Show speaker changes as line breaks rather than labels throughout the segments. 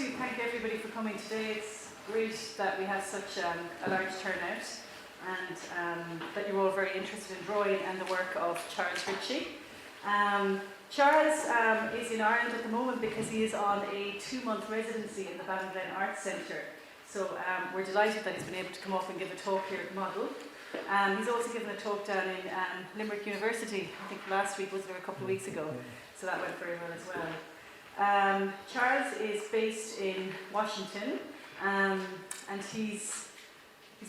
to thank everybody for coming today. It's great that we have such a large turnout, and that you're all very interested in drawing and the work of Charles Ritchie. Charles is in Ireland at the moment because he is on a 2-month residency in the Ballinglen Arts Foundation. So we're delighted that he's been able to come up and give a talk here at Model. He's also given a talk down in Limerick University, I think last week, was there a couple of weeks ago, so that went very well as well. Charles is based in Washington, and he's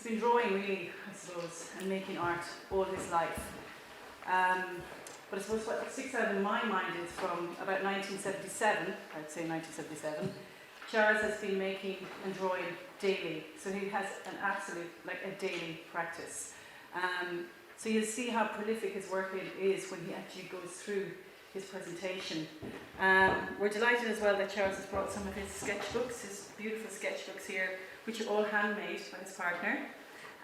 been drawing really, I suppose, and making art all his life. But I suppose what sticks out in my mind is from about 1977, I'd say 1977, Charles has been making and drawing daily, so he has an absolute, like a daily practice. So you'll see how prolific his work is when he actually goes through his presentation. We're delighted as well that Charles has brought some of his sketchbooks, his beautiful sketchbooks here, which are all handmade by his partner,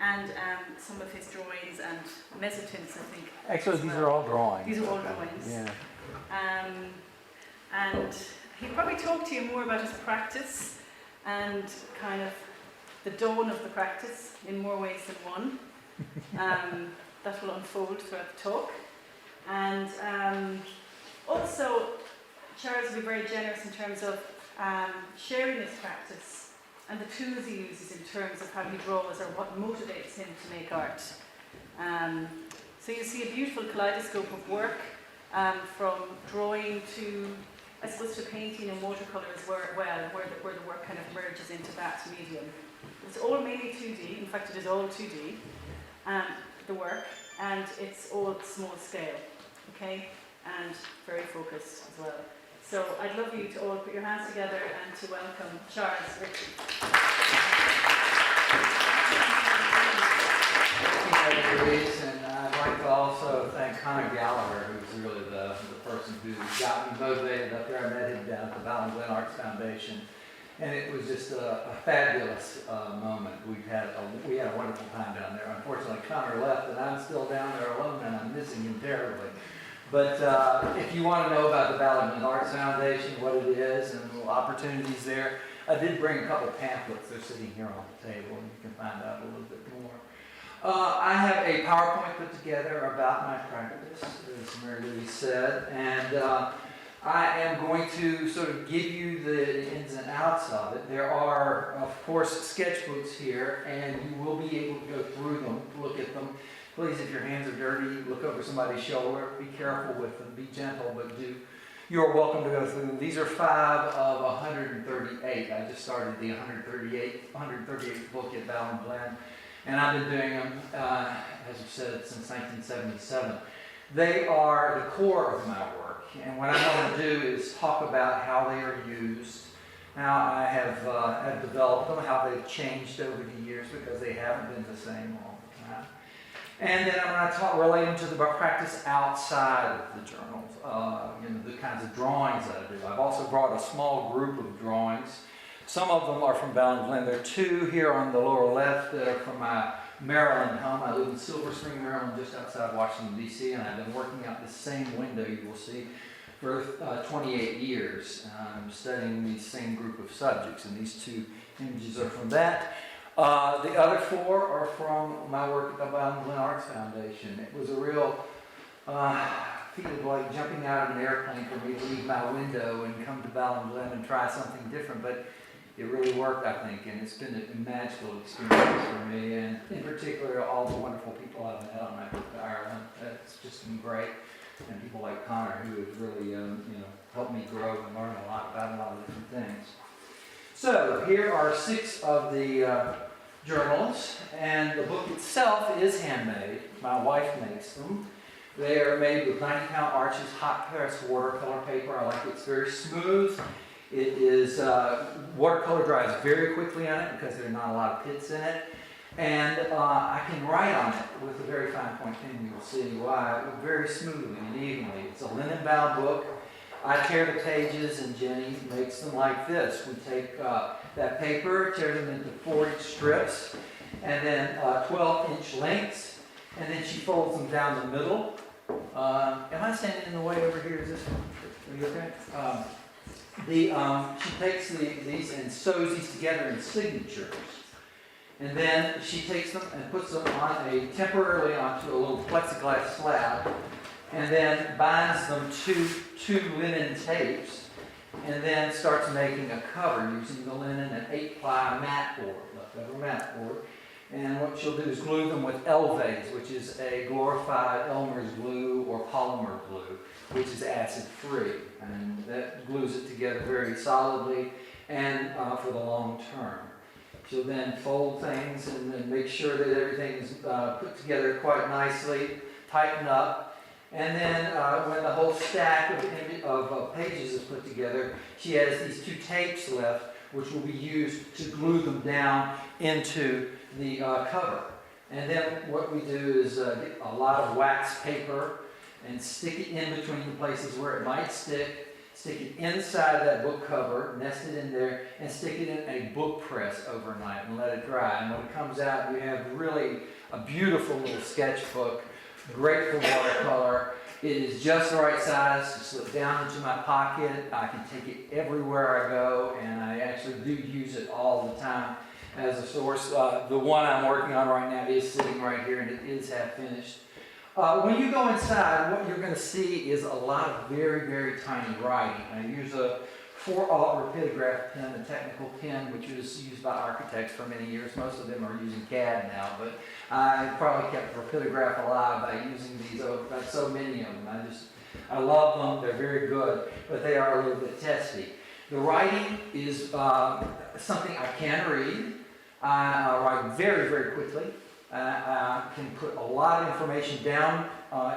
and some of his drawings and mezzotints, I think.
Actually, these are all drawings.
These are all drawings.
Yeah.
And he'll probably talk to you more about his practice and kind of the dawn of the practice in more ways than one. That will unfold throughout the talk. And also, Charles will be very generous in terms of sharing his practice and the tools he uses in terms of how he draws or what motivates him to make art. So you see a beautiful kaleidoscope of work, from drawing to, I suppose, to painting and watercolor as well, where the work kind of merges into that medium. It's all mainly 2D, in fact it is all 2D, the work, and it's all small scale, okay, and very focused as well. So I'd love you to all put your hands together and to welcome Charles Ritchie.
Thank you, Louise, and I'd like to also thank Connor Gallagher, who's really the person who got me motivated up there. I met him down at the Ballinglen Arts Foundation, and it was just a fabulous moment. We had a wonderful time down there. Unfortunately, Connor left, and I'm still down there alone, and I'm missing him terribly. But if you want to know about the Ballinglen Arts Foundation, what it is, and the opportunities there, I did bring a couple of pamphlets. They're sitting here on the table, and you can find out a little bit more. I have a PowerPoint put together about my practice, as Mary Louise said, and I am going to sort of give you the ins and outs of it. There are, of course, sketchbooks here, and you will be able to go through them, look at them. Please, if your hands are dirty, look over somebody's shoulder. Be careful with them. Be gentle, but you're welcome to go through them. These are 5 of 138. I just started the 138th book at Ballinglen, and I've been doing them, as you said, since 1977. They are the core of my work, and what I want to do is talk about how they are used, how I have developed them, how they've changed over the years, because they haven't been the same all the time. And then I'm going to relate them to the practice outside of the journals, the kinds of drawings that I do. I've also brought a small group of drawings. Some of them are from Ballinglen. There are 2 here on the lower left that are from my Maryland home. I live in Silver Spring, Maryland, just outside Washington, D.C., and I've been working out this same window, you will see, for 28 years. I'm studying the same group of subjects, and these 2 images are from that. The other 4 are from my work at the Ballinglen Arts Foundation. It was a real feeling like jumping out of an airplane for me to leave my window and come to Ballinglen and try something different, but it really worked, I think, and it's been a magical experience for me, and in particular, all the wonderful people I've met on my trip to Ireland. It's just been great, and people like Connor, who have really, helped me grow and learn a lot about a lot of different things. So here are 6 of the journals, and the book itself is handmade. My wife makes them. They are made with 90-pound arches, hot press watercolor paper. I like it. It's very smooth. It is, watercolor dries very quickly on it because there are not a lot of pits in it. And I can write on it with a very fine point pen. You will see why. Very smoothly and evenly. It's a linen-bound book. I tear the pages, and Jenny makes them like this. We take that paper, tear them into 4-inch strips, and then 12-inch lengths, and then she folds them down the middle. Am I standing in the way over here? Is this one? Are you okay? she takes these and sews these together in signatures. And then she takes them and puts them temporarily onto a little plexiglass slab, and then binds them to two linen tapes, and then starts making a cover using the linen and 8-ply mat board, leftover mat board. And what she'll do is glue them with Elvase, which is a glorified Elmer's glue or polymer glue, which is acid-free. And that glues it together very solidly and for the long term. She'll then fold things and make sure that everything is put together quite nicely, tighten up. And then when the whole stack of pages is put together, she has these 2 tapes left, which will be used to glue them down into the cover. And then what we do is get a lot of wax paper and stick it in between the places where it might stick it inside that book cover, nest it in there, and stick it in a book press overnight and let it dry. And when it comes out, you have really a beautiful little sketchbook, great for watercolor. It is just the right size to slip down into my pocket. I can take it everywhere I go, and I actually do use it all the time as a source. The one I'm working on right now is sitting right here, and it is half finished. When you go inside, what you're going to see is a lot of very, very tiny writing. I use a 4-aught rapidograph pen, a technical pen, which was used by architects for many years. Most of them are using CAD now, but I probably kept rapidograph alive by using these. Got so many of them. I love them. They're very good, but they are a little bit testy. The writing is something I can read. I write very, very quickly. I can put a lot of information down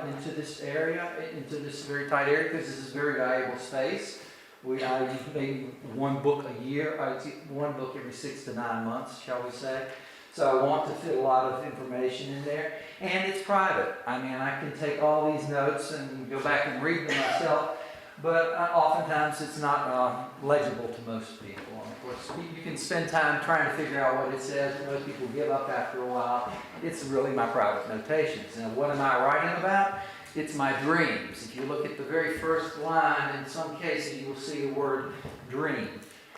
into this area, into this very tight area, because this is very valuable space. I use maybe 1 book a year. I use 1 book every 6 to 9 months, shall we say. So I want to fit a lot of information in there. And it's private. I mean, I can take all these notes and go back and read them myself, but oftentimes it's not legible to most people. Of course, you can spend time trying to figure out what it says. Most people give up after a while. It's really my private notations. And what am I writing about? It's my dreams. If you look at the very first line, in some cases you will see the word dream.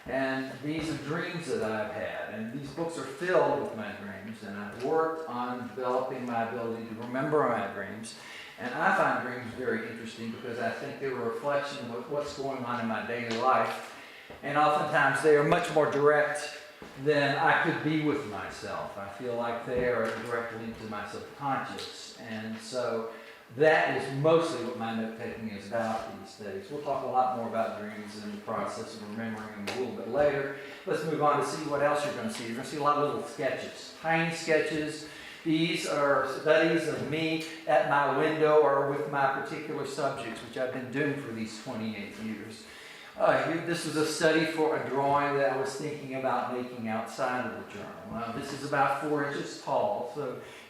And these are dreams that I've had. And these books are filled with my dreams. And I've worked on developing my ability to remember my dreams. And I find dreams very interesting because I think they're a reflection of what's going on in my daily life. And oftentimes they are much more direct than I could be with myself. I feel like they are directly into my subconscious. And so that is mostly what my note-taking is about these days. We'll talk a lot more about dreams and the process of remembering them a little bit later. Let's move on to see what else you're going to see. You're going to see a lot of little sketches, tiny sketches. These are studies of me at my window or with my particular subjects, which I've been doing for these 28 years. This was a study for a drawing that I was thinking about making outside of the journal. This is about 4 inches tall, so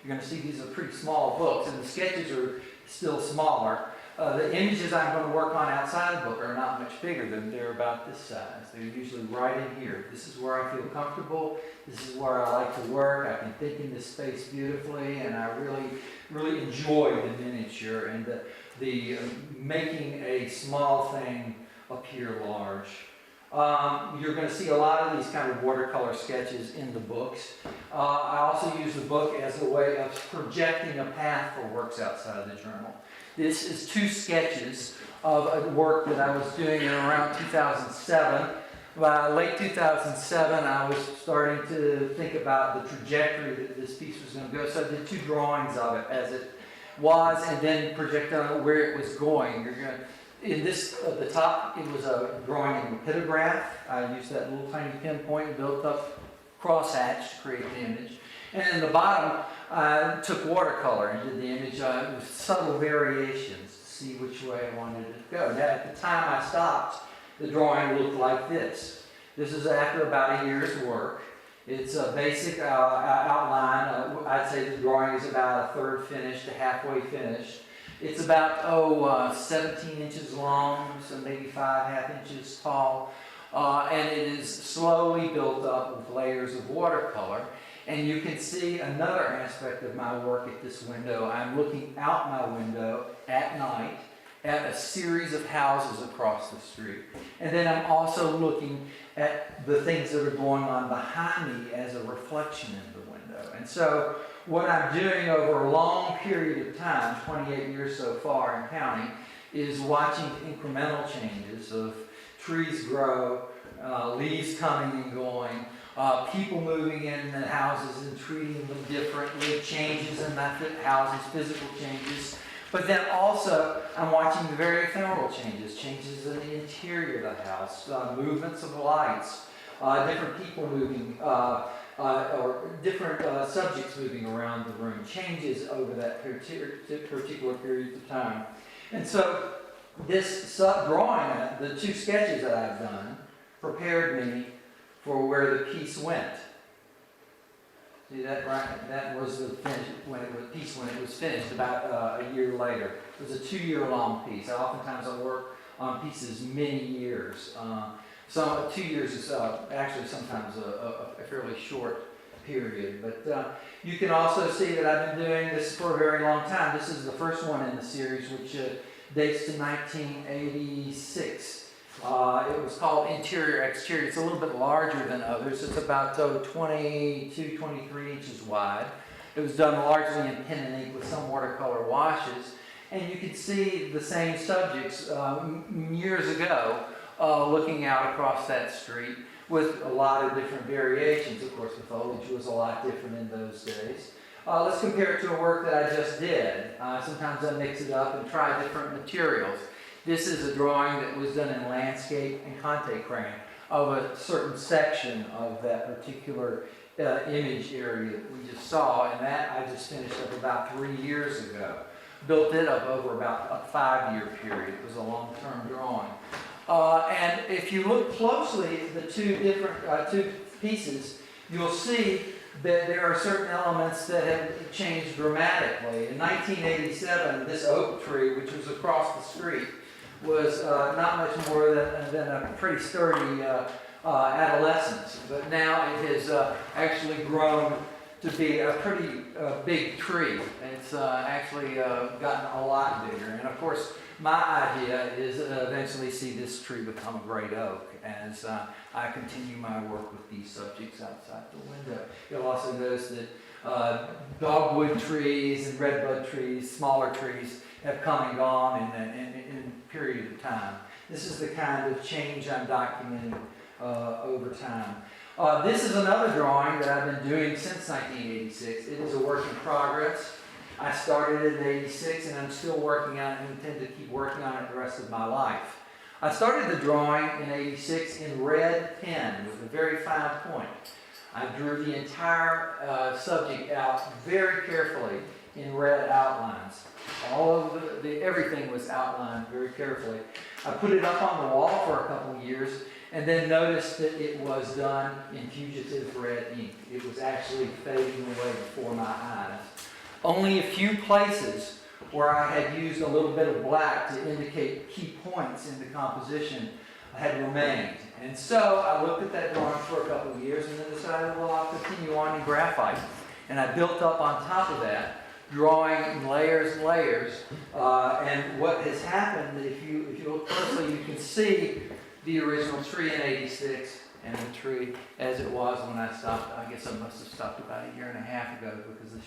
you're going to see these are pretty small books, and the sketches are still smaller. The images I'm going to work on outside the book are not much bigger than they're about this size. They're usually right in here. This is where I feel comfortable. This is where I like to work. I can think in this space beautifully, and I really, really enjoy the miniature and the making a small thing appear large. You're going to see a lot of these kind of watercolor sketches in the books. I also use the book as a way of projecting a path for works outside the journal. This is 2 sketches of a work that I was doing in around 2007. By late 2007, I was starting to think about the trajectory that this piece was going to go. So I did 2 drawings of it as it was, and then projected on where it was going. In this, at the top, it was a drawing in rapidograph. I used that little tiny pinpoint and built up crosshatch to create the image. And in the bottom, I took watercolor and did the image with subtle variations to see which way I wanted it to go. Now, at the time I stopped, the drawing looked like this. This is after about a year's work. It's a basic outline. I'd say the drawing is about a 1/3 finished to halfway finished. It's about 17 inches long, so maybe 5½ inches tall, and it is slowly built up with layers of watercolor. And you can see another aspect of my work at this window. I'm looking out my window at night, at a series of houses across the street. And then I'm also looking at the things that are going on behind me as a reflection in the window. And so what I'm doing over a long period of time, 28 years so far and counting, is watching incremental changes of trees grow, leaves coming and going, people moving in the houses and treating them differently, changes in that houses, physical changes. But then also, I'm watching the very ephemeral changes, changes in the interior of the house, movements of lights, different people moving, or different subjects moving around the room, changes over that particular period of time. And so this drawing, the two sketches that I've done, prepared me for where the piece went. See that right? That was the piece when it was finished about a year later. It was a 2-year-long piece. Oftentimes I work on pieces many years. So 2 years is actually sometimes a fairly short period. But you can also see that I've been doing this for a very long time. This is the first one in the series, which dates to 1986. It was called Interior Exterior. It's a little bit larger than others. It's about 22, 23 inches wide. It was done largely in pen and ink with some watercolor washes. And you can see the same subjects years ago looking out across that street with a lot of different variations. Of course, the foliage was a lot different in those days. Let's compare it to a work that I just did. Sometimes I mix it up and try different materials. This is a drawing that was done in landscape and Conte crayon of a certain section of that particular image area that we just saw, and that I just finished up about 3 years ago. Built it up over about a 5-year period. It was a long-term drawing. And if you look closely at the two pieces, you'll see that there are certain elements that have changed dramatically. In 1987, this oak tree, which was across the street, was not much more than a pretty sturdy adolescence. But now it has actually grown to be a pretty big tree. It's actually gotten a lot bigger. And of course, my idea is eventually see this tree become a great oak as I continue my work with these subjects outside the window. You'll also notice that dogwood trees and redbud trees, smaller trees, have come and gone in a period of time. This is the kind of change I'm documenting over time. This is another drawing that I've been doing since 1986. It is a work in progress. I started it in 86 and I'm still working on it and intend to keep working on it the rest of my life. I started the drawing in 86 in red pen with a very fine point. I drew the entire subject out very carefully in red outlines. All of everything was outlined very carefully. I put it up on the wall for a couple of years and then noticed that it was done in fugitive red ink. It was actually fading away before my eyes. Only a few places where I had used a little bit of black to indicate key points in the composition had remained. And so I looked at that drawing for a couple of years and then decided, well, I'll continue on in graphite. And I built up on top of that, drawing in layers and layers. And what has happened, if you look closely, you can see the original tree in 86 and the tree as it was when I stopped. I guess I must have stopped about a year and a half ago because the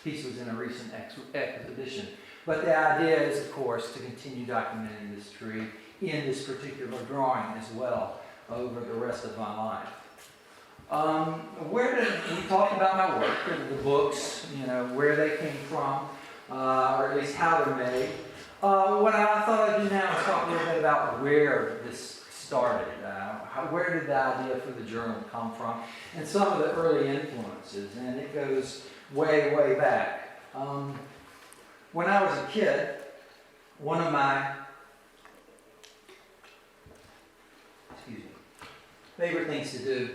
piece was in a recent exhibition. But the idea is, of course, to continue documenting this tree in this particular drawing as well over the rest of my life. We talked about my work, the books, where they came from, or at least how they're made. What I thought I'd do now is talk a little bit about where this started. Where did the idea for the journal come from? And some of the early influences. And it goes way, way back. When I was a kid, one of my favorite things to do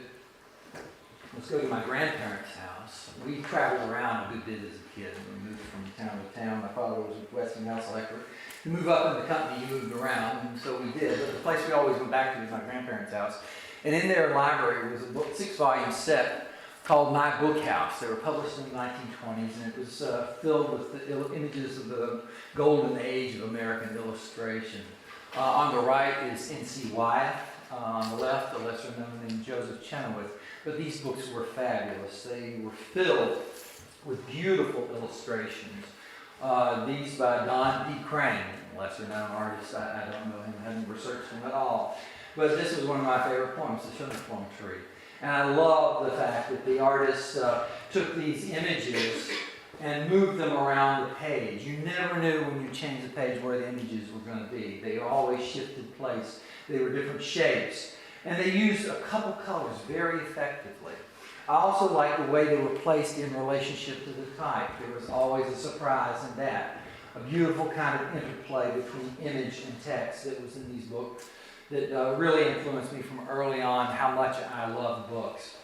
was go to my grandparents' house. We traveled around a good bit as a kid. We moved from town to town. My father was a Westinghouse electric. To move up in the company, you moved around, and so we did. But the place we always went back to was my grandparents' house. And in their library was a book, 6-volume set called My Book House. They were published in the 1920s, and it was filled with the images of the golden age of American illustration. On the right is N.C. Wyeth. On the left, a lesser known named Joseph Chenoweth. But these books were fabulous. They were filled with beautiful illustrations. These by Don P. Crane, a lesser known artist. I don't know him, haven't researched him at all. But this was one of my favorite poems, The Sugar Plum Tree. And I love the fact that the artist took these images and moved them around the page. You never knew when you changed the page where the images were going to be. They always shifted place. They were different shapes. And they used a couple colors very effectively. I also like the way they were placed in relationship to the type. There was always a surprise in that. A beautiful kind of interplay between image and text that was in these books that really influenced me from early on how much I love books.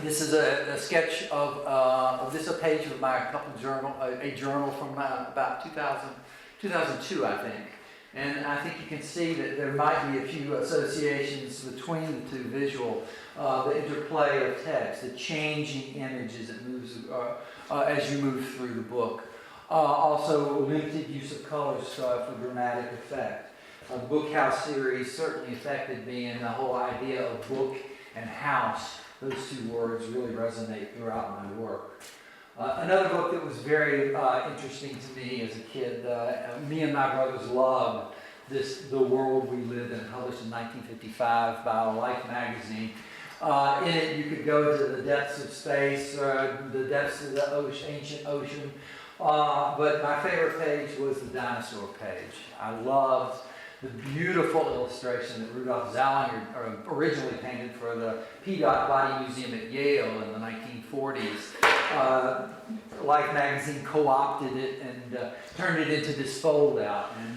This is a sketch of this, a page of my a journal from about 2002, I think. And I think you can see that there might be a few associations between the two visual, the interplay of text, the changing images that moves as you move through the book. Also, limited use of colors for dramatic effect. The Book House series certainly affected me, and the whole idea of book and house, those two words really resonate throughout my work. Another book that was very interesting to me as a kid, me and my brothers loved The World We Live In, published in 1955 by Life magazine. In it, you could go to the depths of space, the depths of the ancient ocean, but my favorite page was the dinosaur page. I loved the beautiful illustration that Rudolf Zallinger originally painted for the P. Body Museum at Yale in the 1940s. Life magazine co-opted it and turned it into this fold-out. And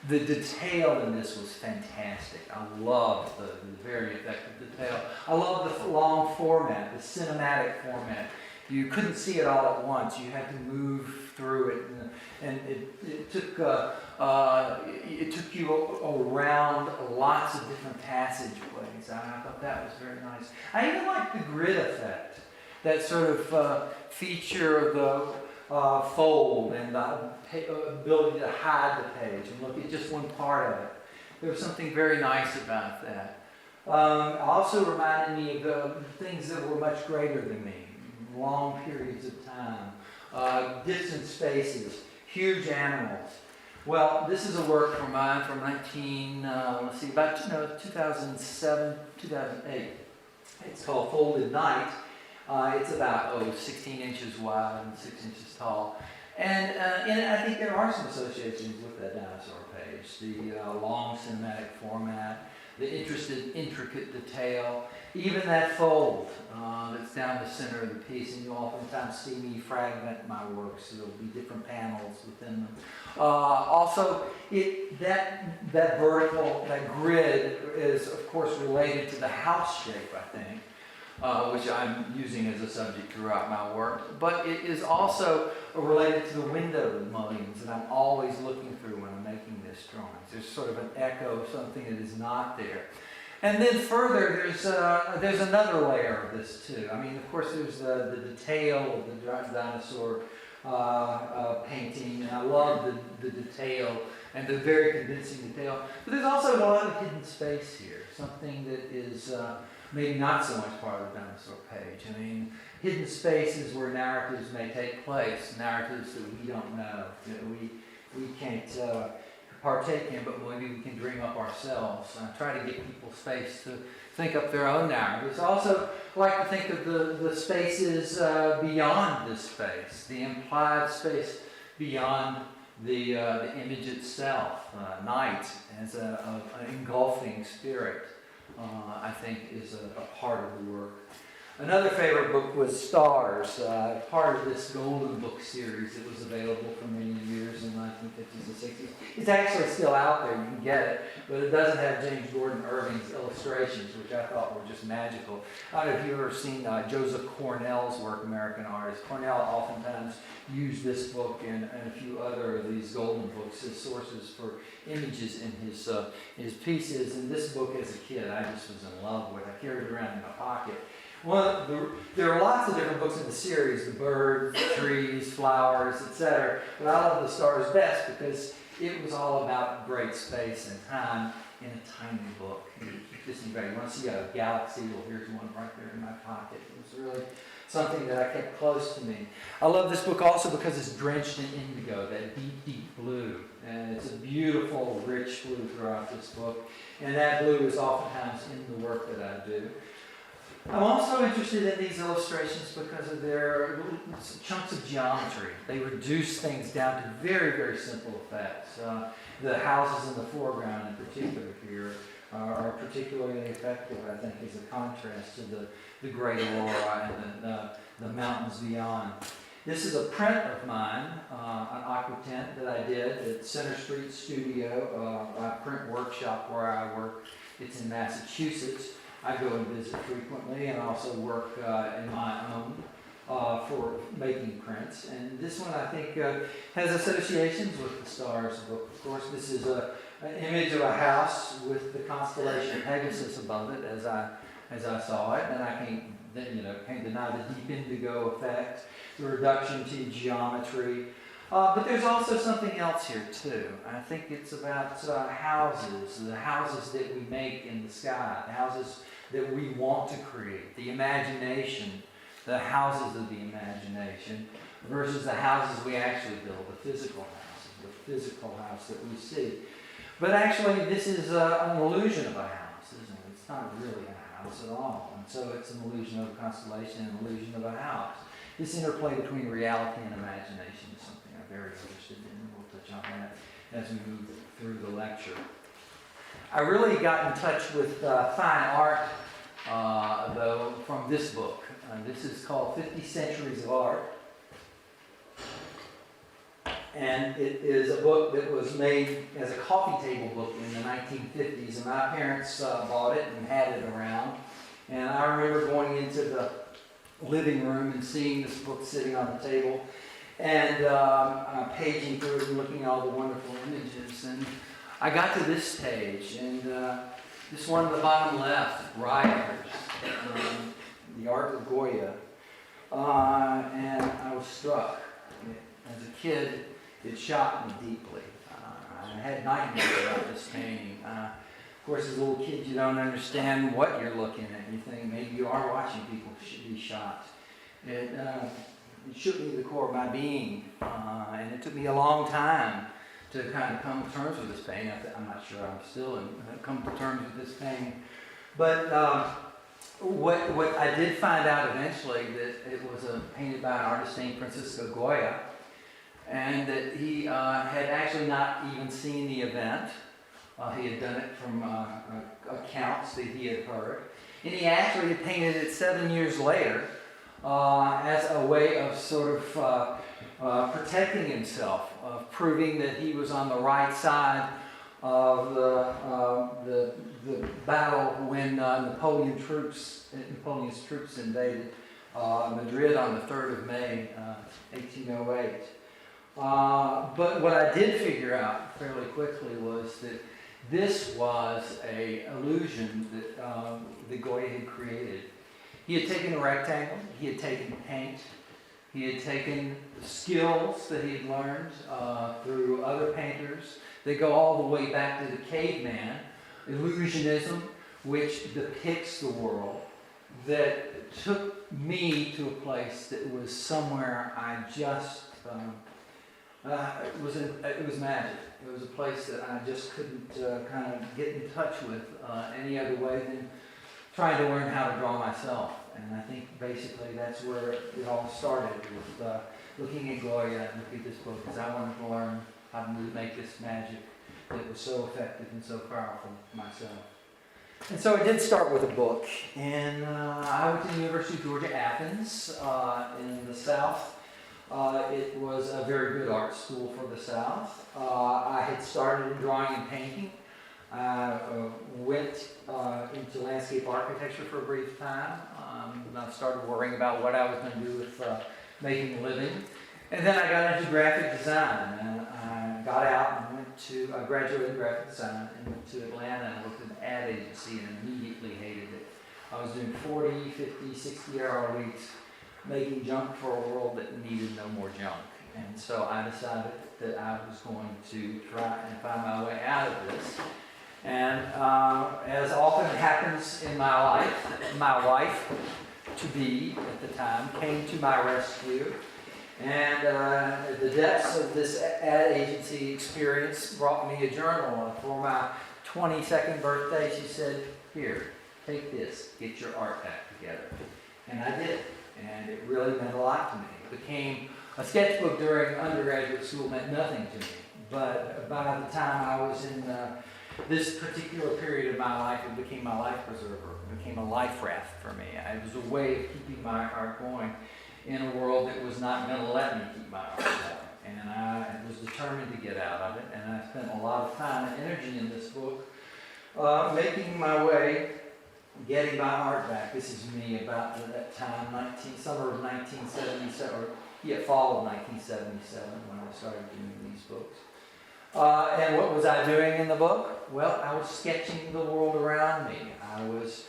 the detail in this was fantastic. I loved the very effective detail. I loved the long format, the cinematic format. You couldn't see it all at once. You had to move through it, and it took you around lots of different passageways. I thought that was very nice. I even liked the grid effect, that sort of feature of the fold and the ability to hide the page and look at just one part of it. There was something very nice about that. Also reminded me of things that were much greater than me. Long periods of time, distant spaces, huge animals. Well, this is a work from mine from 2007, 2008. It's called Folded Night. It's about 16 inches wide and 6 inches tall. And in it, I think there are some associations with that dinosaur page. The long cinematic format, the intricate detail, even that fold that's down the center of the piece, and you oftentimes see me fragment my work, so there'll be different panels within them. Also, that vertical, that grid is, of course, related to the house shape, I think, which I'm using as a subject throughout my work. But it is also related to the window mullions that I'm always looking through when I'm making this drawing. There's sort of an echo of something that is not there. And then further, there's another layer of this too. I mean, of course, there's the detail of the dinosaur painting, and I love the detail and the very convincing detail. But there's also a lot of hidden space here, something that is maybe not so much part of the dinosaur page. I mean, hidden spaces where narratives may take place, narratives that we don't know, that we can't partake in, but maybe we can dream up ourselves. I try to give people space to think up their own narratives. I also like to think of the spaces beyond this space, the implied space beyond the image itself. Night as an engulfing spirit, I think, is a part of the work. Another favorite book was Stars, part of this Golden Book series that was available for many years in the 1950s and 60s. It's actually still out there, you can get it, but it doesn't have James Gordon Irving's illustrations, which I thought were just magical. I don't know if you've ever seen Joseph Cornell's work, American artist. Cornell oftentimes used this book and a few other of these Golden Books as sources for images in his pieces. And this book as a kid, I just was in love with. I carried it around in my pocket. There are lots of different books in the series, the birds, the trees, flowers, etc. But I love the stars best because it was all about great space and time in a tiny book. You keep this in your bag. You want to see a galaxy? Well, here's one right there in my pocket. It was really something that I kept close to me. I love this book also because it's drenched in indigo, that deep, deep blue. And it's a beautiful, rich blue throughout this book. And that blue is oftentimes in the work that I do. I'm also interested in these illustrations because of their chunks of geometry. They reduce things down to very, very simple effects. The houses in the foreground in particular here are particularly effective, I think, as a contrast to the great aurora and the mountains beyond. This is a print of mine, an aquatint that I did at Center Street Studio, a print workshop where I work. It's in Massachusetts. I go and visit frequently and also work in my own for making prints. And this one, I think, has associations with the stars book. Of course, this is an image of a house with the constellation Pegasus above it as I saw it. And I can't deny the deep indigo effect, the reduction to geometry. But there's also something else here too. I think it's about houses, the houses that we make in the sky, the houses that we want to create, the imagination, the houses of the imagination versus the houses we actually build, the physical house that we see. But actually this is an illusion of a house, isn't it? It's not really a house at all. And so it's an illusion of a constellation, an illusion of a house. This interplay between reality and imagination is something I'm very interested in. We'll touch on that as we move through the lecture. I really got in touch with fine art, though, from this book. This is called 50 Centuries of Art. And it is a book that was made as a coffee table book in the 1950s. And my parents bought it and had it around. And I remember going into the living room and seeing this book sitting on the table and paging through it and looking at all the wonderful images. And I got to this page, and this one at the bottom left, Rioters, the art of Goya, and I was struck. As a kid, it shocked me deeply. I had nightmares about this painting. Of course, as a little kid, you don't understand what you're looking at. You think maybe you are watching people be shot. It shook me to the core of my being, and it took me a long time to kind of come to terms with this painting. I'm not sure I'm still come to terms with this painting. But what I did find out eventually that it was painted by an artist named Francisco Goya, and that he had actually not even seen the event. He had done it from accounts that he had heard. And he actually had painted it 7 years later as a way of sort of protecting himself, of proving that he was on the right side of the battle when Napoleon's troops invaded Madrid on the 3rd of May, 1808. But what I did figure out fairly quickly was that this was an illusion that Goya had created. He had taken a rectangle, he had taken paint, he had taken skills that he had learned through other painters. They go all the way back to the caveman, illusionism, which depicts the world, that took me to a place that was somewhere I just, it was magic. It was a place that I just couldn't kind of get in touch with any other way than trying to learn how to draw myself. And I think basically that's where it all started, with looking at Goya and looking at this book, because I wanted to learn how to make this magic that was so effective and so powerful myself. And so I did start with a book, and I went to the University of Georgia, Athens, in the South. It was a very good art school for the South. I had started in drawing and painting. I went into landscape architecture for a brief time. I started worrying about what I was going to do with making a living. And then I got into graphic design, and I got out and I graduated in graphic design and went to Atlanta and worked at an ad agency and immediately hated it. I was doing 40, 50, 60-hour weeks, making junk for a world that needed no more junk. And so I decided that I was going to try and find my way out of this. And as often happens in my life, my wife-to-be at the time came to my rescue. And the depths of this ad agency experience brought me a journal. For my 22nd birthday, she said, "Here, take this, get your art back together." And I did, and it really meant a lot to me. It became a sketchbook during undergraduate school meant nothing to me. But by the time I was in this particular period of my life, it became my life preserver. It became a life raft for me. It was a way of keeping my art going in a world that was not going to let me keep my art going. And I was determined to get out of it. And I spent a lot of time and energy in this book making my way, getting my art back. This is me about that time, summer of 1977, or fall of 1977 when I started doing these books. And what was I doing in the book? Well, I was sketching the world around me. I was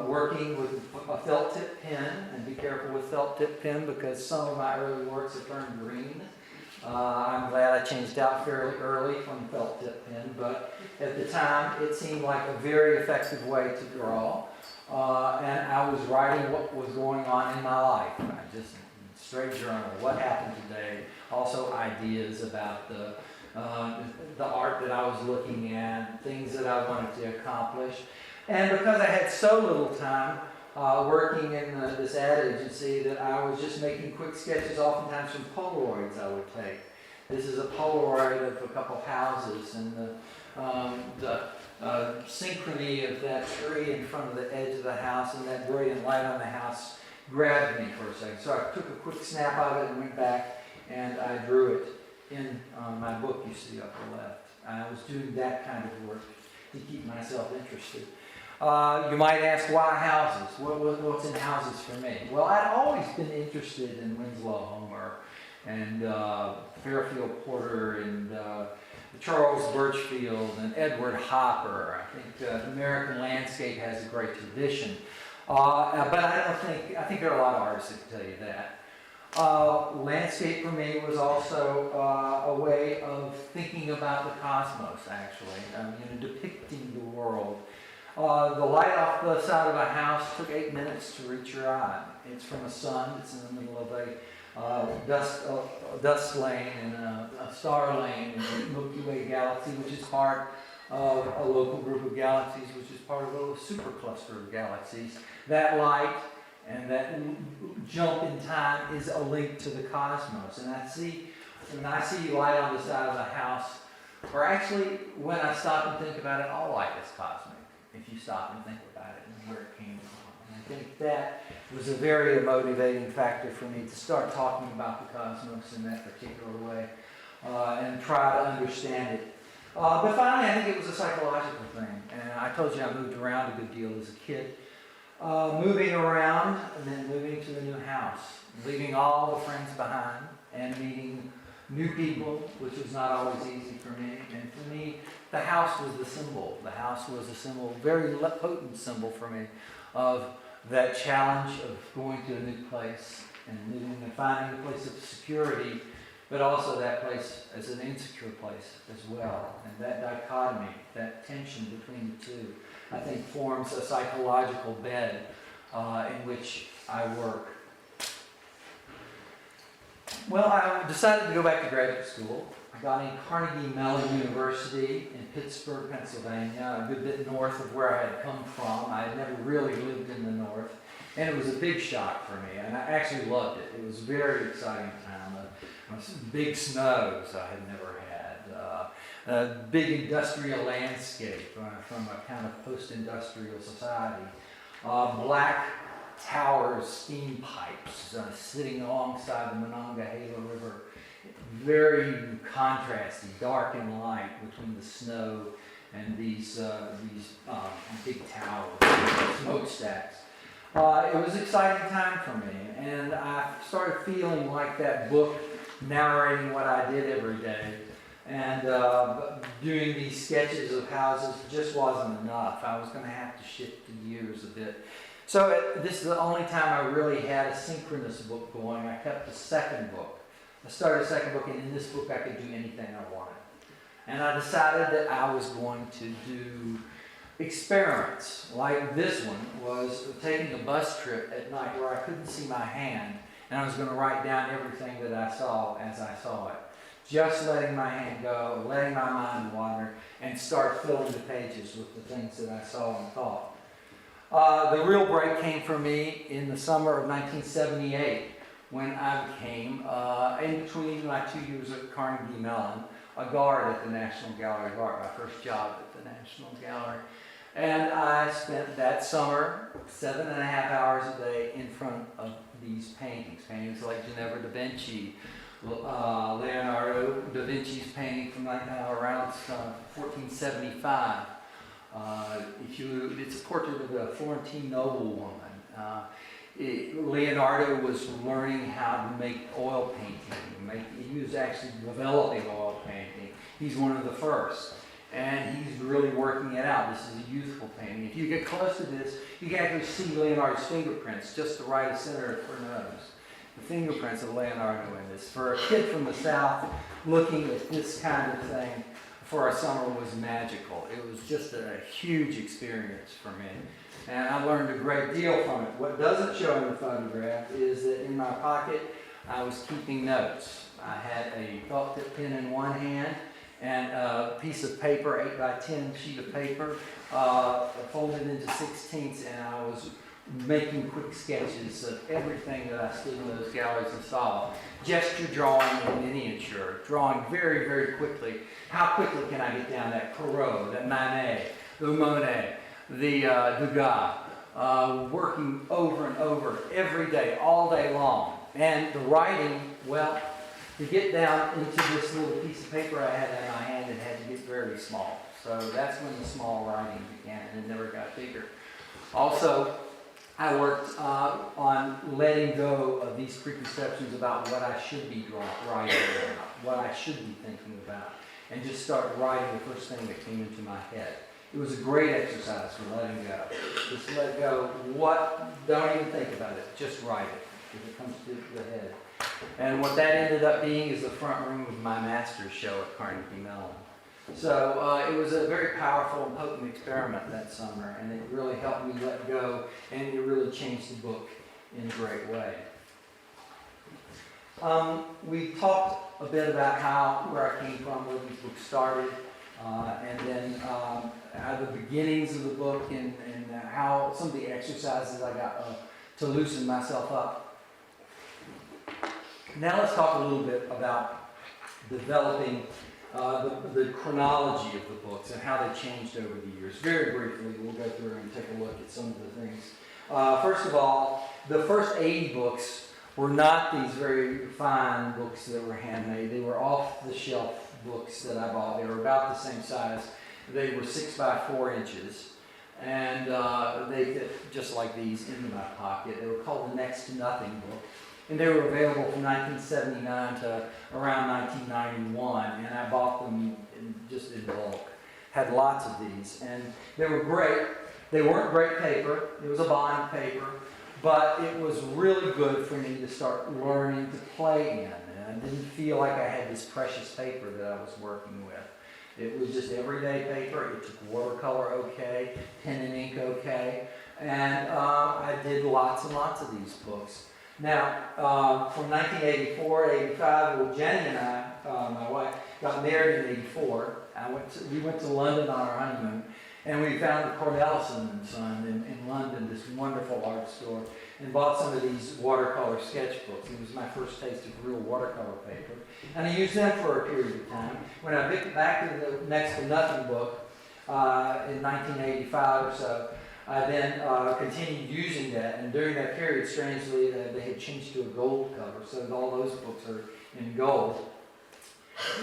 working with a felt tip pen, and be careful with felt tip pen because some of my early works have turned green. I'm glad I changed out fairly early from felt tip pen, but at the time it seemed like a very effective way to draw. And I was writing what was going on in my life. I just straight journal, what happened today, also ideas about the art that I was looking at, things that I wanted to accomplish. And because I had so little time working in this ad agency, that I was just making quick sketches, oftentimes from Polaroids I would take. This is a Polaroid of a couple houses, and the synchrony of that tree in front of the edge of the house and that brilliant light on the house grabbed me for a second. So I took a quick snap of it and went back and I drew it in my book you see up the left. I was doing that kind of work to keep myself interested. You might ask, why houses? What's in houses for me? Well, I'd always been interested in Winslow Homer and Fairfield Porter and Charles Birchfield and Edward Hopper. I think American landscape has a great tradition. But I think there are a lot of artists that can tell you that. Landscape for me was also a way of thinking about the cosmos, actually, depicting the world. The light off the side of a house took 8 minutes to reach your eye. It's from a sun. It's in the middle of a dust lane and a star lane in the Milky Way galaxy, which is part of a local group of galaxies, which is part of a little supercluster of galaxies. That light and that jump in time is a link to the cosmos. And when I see light on the side of a house, or actually when I stop and think about it, all light is cosmic, if you stop and think about it and where it came from. And I think that was a very motivating factor for me to start talking about the cosmos in that particular way and try to understand it. But finally, I think it was a psychological thing. And I told you I moved around a good deal as a kid. Moving around and then moving to the new house, leaving all the friends behind and meeting new people, which was not always easy for me. And for me, the house was the symbol. The house was a symbol, very potent symbol for me, of that challenge of going to a new place and living and finding a place of security, but also that place as an insecure place as well. And that dichotomy, that tension between the two, I think forms a psychological bed in which I work. Well, I decided to go back to graduate school. I got in Carnegie Mellon University in Pittsburgh, Pennsylvania, a good bit north of where I had come from. I had never really lived in the north, and it was a big shock for me, and I actually loved it. It was a very exciting time. Big snows I had never had. A big industrial landscape from a kind of post-industrial society. Black towers, steam pipes sitting alongside the Monongahela River. Very contrasty, dark and light between the snow and these big towers, smokestacks. It was an exciting time for me, and I started feeling like that book narrating what I did every day And doing these sketches of houses just wasn't enough. I was going to have to shift the gears a bit. So this is the only time I really had a synchronous book going. I kept the second book. I started a second book, and in this book I could do anything I wanted. And I decided that I was going to do experiments. Like this one was taking a bus trip at night where I couldn't see my hand, and I was going to write down everything that I saw as I saw it. Just letting my hand go, letting my mind wander, and start filling the pages with the things that I saw and thought. The real break came for me in the summer of 1978 when I became, in between my 2 years at Carnegie Mellon, a guard at the National Gallery of Art, my first job at the National Gallery. And I spent that summer 7.5 hours a day in front of these paintings like Ginevra da Vinci, Leonardo da Vinci's painting from around 1475. It's a portrait of a Florentine noblewoman. Leonardo was learning how to make oil painting. He was actually developing oil painting. He's one of the first. And he's really working it out. This is a youthful painting. If you get close to this, you can actually see Leonardo's fingerprints just to right of center of her nose. The fingerprints of Leonardo in this. For a kid from the South, looking at this kind of thing for a summer was magical. It was just a huge experience for me. And I learned a great deal from it. What doesn't show in the photograph is that in my pocket, I was keeping notes. I had a felt tip pen in one hand and a piece of paper, 8 by 10 sheet of paper, folded into 16ths, and I was making quick sketches of everything that I stood in those galleries and saw. Gesture drawing in miniature, drawing very, very quickly. How quickly can I get down that Corot, that Manet, the Monet, the Degas, working over and over every day, all day long. And the writing, well, to get down into this little piece of paper I had in my hand, it had to get very small. So that's when the small writing began, and it never got bigger. Also, I worked on letting go of these preconceptions about what I should be writing about, what I should be thinking about, and just start writing the first thing that came into my head. It was a great exercise for letting go. Just let go. Don't even think about it. Just write it if it comes to the head. And what that ended up being is the front room of my master's show at Carnegie Mellon. So it was a very powerful and potent experiment that summer, and it really helped me let go, and it really changed the book in a great way. We talked a bit about where I came from, where these books started, and then the beginnings of the book, and how some of the exercises I got to loosen myself up. Now let's talk a little bit about developing the chronology of the books and how they changed over the years. Very briefly, we'll go through and take a look at some of the things. First of all, the first 80 books were not these very fine books that were handmade. They were off-the-shelf books that I bought. They were about the same size. They were 6 by 4 inches, and they fit just like these into my pocket. They were called the Next to Nothing book. And they were available from 1979 to around 1991, and I bought them just in bulk. Had lots of these, and they were great. They weren't great paper. It was a bond paper, but it was really good for me to start learning to play in. And I didn't feel like I had this precious paper that I was working with. It was just everyday paper. It took watercolor okay, pen and ink okay, and I did lots and lots of these books. Now, from 1984 to 85, well, Jenny and I, my wife, got married in 84. We went to London on our honeymoon, and we found the Cornelison and Son in London, this wonderful art store, and bought some of these watercolor sketchbooks. It was my first taste of real watercolor paper, and I used them for a period of time. When I picked back to the Next to Nothing book in 1985 or so, I then continued using that, and during that period, strangely, they had changed to a gold cover, so all those books are in gold.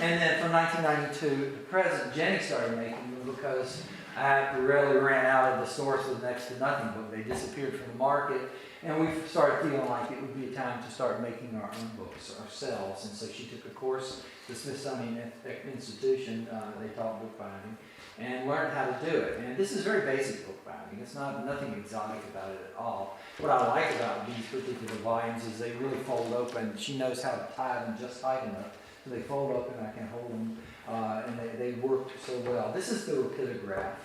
And then from 1992 to present, Jenny started making them because I really ran out of the source with next to nothing book. They disappeared from the market, and we started feeling like it would be a time to start making our own books ourselves. And so she took a course at the Smithsonian Institution, they taught bookbinding, and learned how to do it. And this is very basic bookbinding. It's nothing exotic about it at all. What I like about these particular volumes is they really fold open. She knows how to tie them just tight enough so they fold open. I can hold them, and they work so well. This is the rapidograph,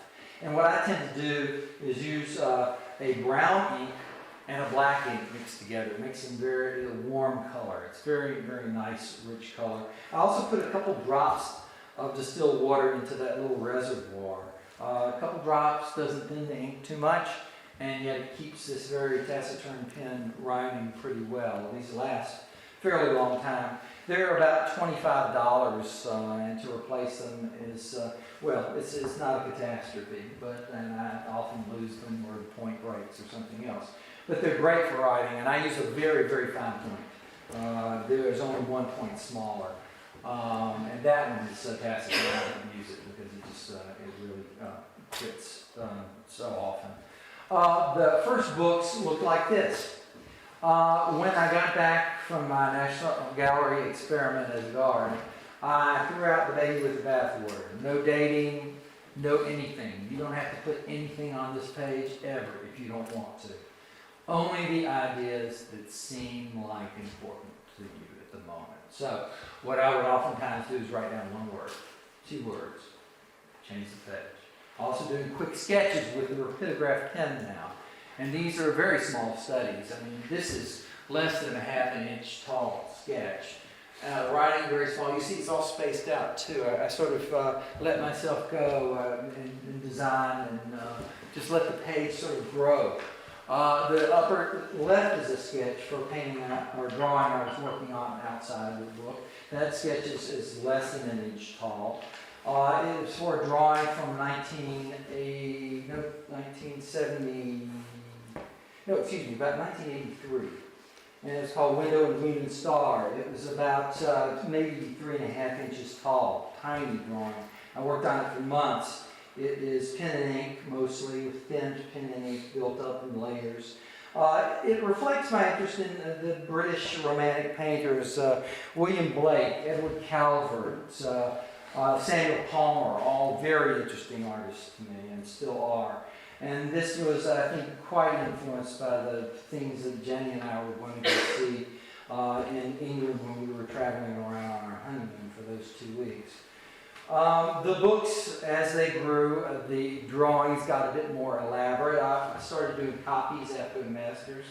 and what I tend to do is use a brown ink and a black ink mixed together. It makes them very warm color. It's very, very nice, rich color. I also put a couple drops of distilled water into that little reservoir. A couple drops doesn't thin the ink too much, and yet it keeps this very taciturn pen rhyming pretty well. These last a fairly long time. They're about $25, and to replace them is, well, it's not a catastrophe, but and I often lose them or the point breaks or something else. But they're great for writing, and I use a very, very fine point. There's only one point smaller, and that one is so taciturn I don't use it because it just it really fits so often. The first books looked like this. When I got back from my National Gallery experiment as a guard, I threw out the baby with the bathwater. No dating, no anything. You don't have to put anything on this page ever if you don't want to. Only the ideas that seem like important to you at the moment. So what I would oftentimes do is write down one word, 2 words, change the page. Also doing quick sketches with the rapidograph pen now. And these are very small studies. I mean, this is less than a ½ inch tall sketch. Writing very small. You see it's all spaced out too. I sort of let myself go in design and just let the page sort of grow. The upper left is a sketch for painting or drawing I was working on outside of the book. That sketch is less than an inch tall. It was for a drawing from 1983. And it's called Window and Moon and Star. It was about maybe 3½ inches tall, tiny drawing. I worked on it for months. It is pen and ink, mostly, with thinned pen and ink built up in layers. It reflects my interest in the British Romantic painters, William Blake, Edward Calvert, Samuel Palmer, all very interesting artists to me and still are. And this was, I think, quite influenced by the things that Jenny and I were going to go see in England when we were traveling around on our honeymoon for those 2 weeks. The books, as they grew, the drawings got a bit more elaborate. I started doing copies after the masters.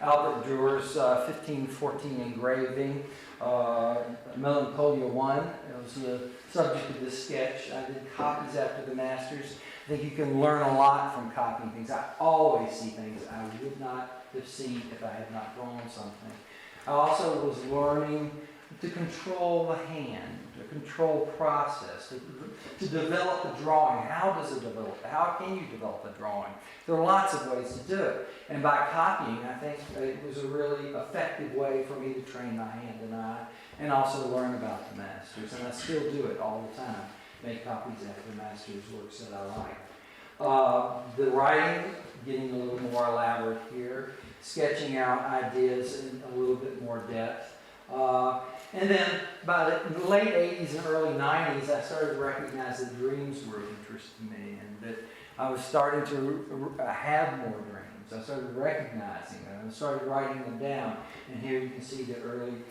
Albert Durer's 1514 engraving, Melancholia 1, it was the subject of this sketch. I did copies after the masters. I think you can learn a lot from copying things. I always see things I would not have seen if I had not drawn something. I also was learning to control the hand, to control process, to develop a drawing. How does it develop? How can you develop a drawing? There are lots of ways to do it. And by copying, I think it was a really effective way for me to train my hand and eye and also learn about the masters. And I still do it all the time, make copies after the masters' works that I like. The writing, getting a little more elaborate here, sketching out ideas in a little bit more depth. And then by the late 80s and early 90s, I started to recognize that dreams were of interest to me and that I was starting to have more dreams. I started recognizing them and started writing them down. And here you can see the early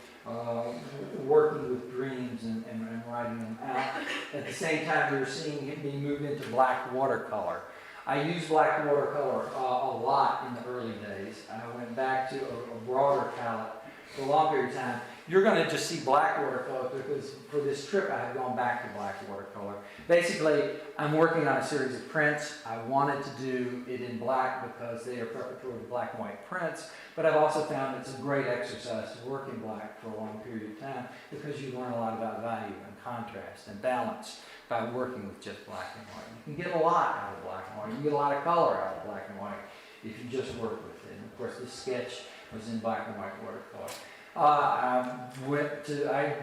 working with dreams and writing them out. At the same time, we were seeing me move into black watercolor. I used black watercolor a lot in the early days. I went back to a broader palette for a long period of time. You're going to just see black watercolor because for this trip I had gone back to black watercolor. Basically, I'm working on a series of prints. I wanted to do it in black because they are preparatory to black and white prints, but I've also found it's a great exercise to work in black for a long period of time because you learn a lot about value and contrast and balance by working with just black and white. You can get a lot out of black and white. You can get a lot of color out of black and white if you just work with it. And of course, this sketch was in black and white watercolor. I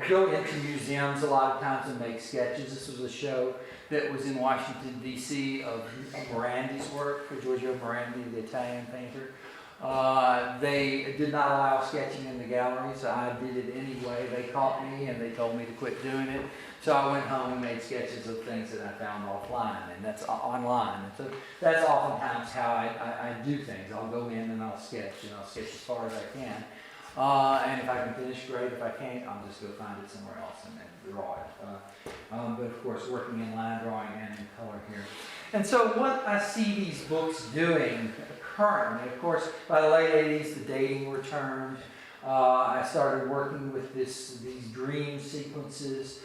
go into museums a lot of times and make sketches. This was a show that was in Washington, D.C. of Morandi's work, for Giorgio Morandi, the Italian painter. They did not allow sketching in the gallery, so I did it anyway. They caught me and they told me to quit doing it. So I went home and made sketches of things that I found offline, and that's online. And so that's oftentimes how I do things. I'll go in and I'll sketch, and I'll sketch as far as I can. And if I can finish, great. If I can't, I'll just go find it somewhere else and draw it. But of course, working in line drawing and in color here. And so what I see these books doing currently, of course, by the late 80s, the dating returned. I started working with these dream sequences,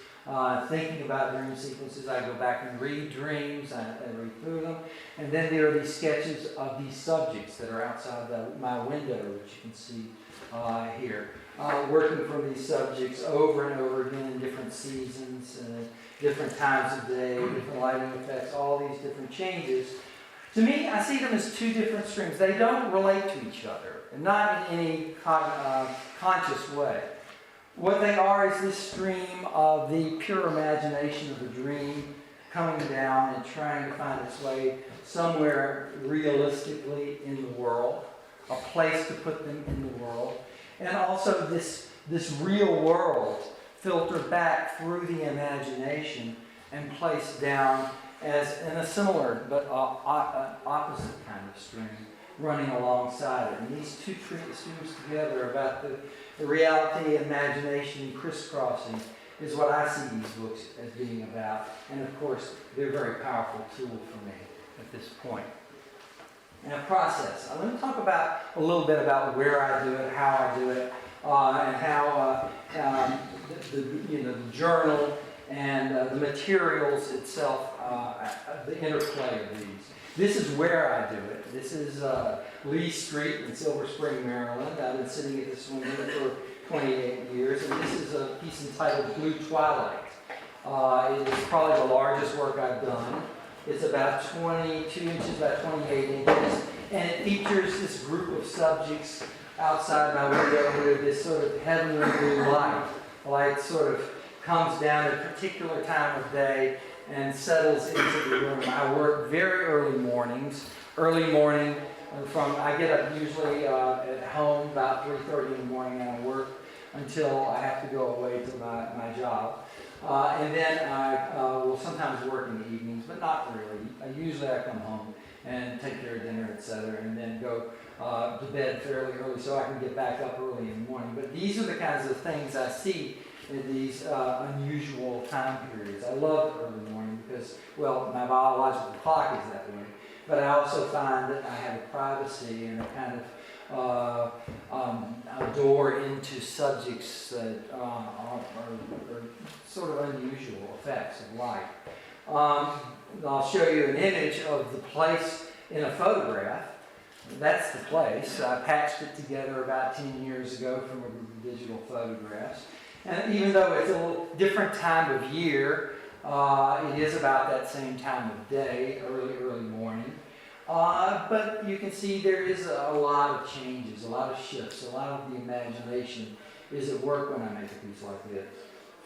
thinking about dream sequences. I go back and read dreams, I read through them. And then there are these sketches of these subjects that are outside my window, which you can see here. Working from these subjects over and over again in different seasons, different times of day, different lighting effects, all these different changes. To me, I see them as two different streams. They don't relate to each other, not in any conscious way. What they are is this stream of the pure imagination of a dream coming down and trying to find its way somewhere realistically in the world, a place to put them in the world, and also this real world filtered back through the imagination and placed down as in a similar but opposite kind of stream running alongside it. And these two streams together about the reality and imagination crisscrossing is what I see these books as being about. And of course, they're a very powerful tool for me at this point. And a process. I'm going to talk about a little bit about where I do it, how I do it, and how the journal and the materials itself, the interplay of these. This is where I do it. This is Lee Street in Silver Spring, Maryland. I've been sitting at this window for 28 years, and this is a piece entitled Blue Twilight. It is probably the largest work I've done. It's about 22 inches, about 28 inches, and it features this group of subjects outside my window with this sort of heavenly blue light. The light sort of comes down at a particular time of day and settles into the room. I work very early mornings. Early morning, I get up usually at home about 3:30 in the morning, and I work until I have to go away to my job. And then I will sometimes work in the evenings, but not really. Usually I come home and take care of dinner, etc., and then go to bed fairly early so I can get back up early in the morning. But these are the kinds of things I see in these unusual time periods. I love early morning because, well, my biological clock is that way. But I also find that I have a privacy and a kind of a door into subjects that are sort of unusual effects of light. I'll show you an image of the place in a photograph. That's the place. I patched it together about 10 years ago from a group of digital photographs. And even though it's a little different time of year, it is about that same time of day, early morning. But you can see there is a lot of changes, a lot of shifts, a lot of the imagination is at work when I make a piece like this.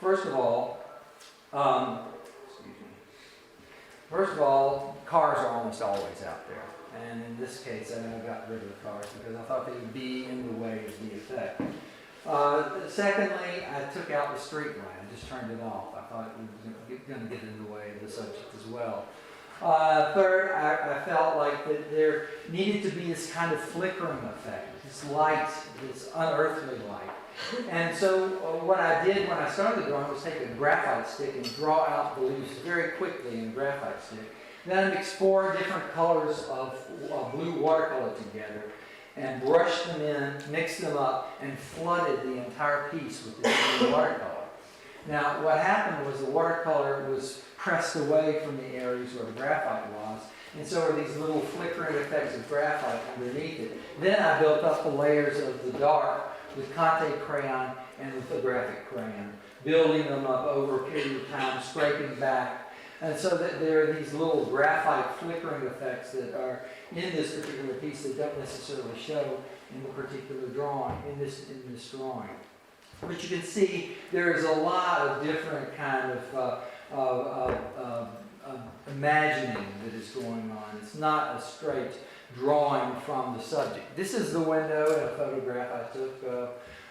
First of all, cars are almost always out there. And in this case, I got rid of the cars because I thought they would be in the way of the effect. Secondly, I took out the street light. I just turned it off. I thought it was going to get in the way of the subject as well. Third, I felt like that there needed to be this kind of flickering effect, this light, this unearthly light. And so what I did when I started drawing was take a graphite stick and draw out the leaves very quickly in a graphite stick. Then I mixed 4 different colors of blue watercolor together and brushed them in, mixed them up, and flooded the entire piece with this blue watercolor. Now, what happened was the watercolor was pressed away from the areas where the graphite was, and so are these little flickering effects of graphite underneath it. Then I built up the layers of the dark with Conte crayon and with the graphic crayon, building them up over a period of time, scraping back. And so that there are these little graphite flickering effects that are in this particular piece that don't necessarily show in the particular drawing, in this drawing. But you can see there is a lot of different kind of imagining that is going on. It's not a straight drawing from the subject. This is the window, a photograph I took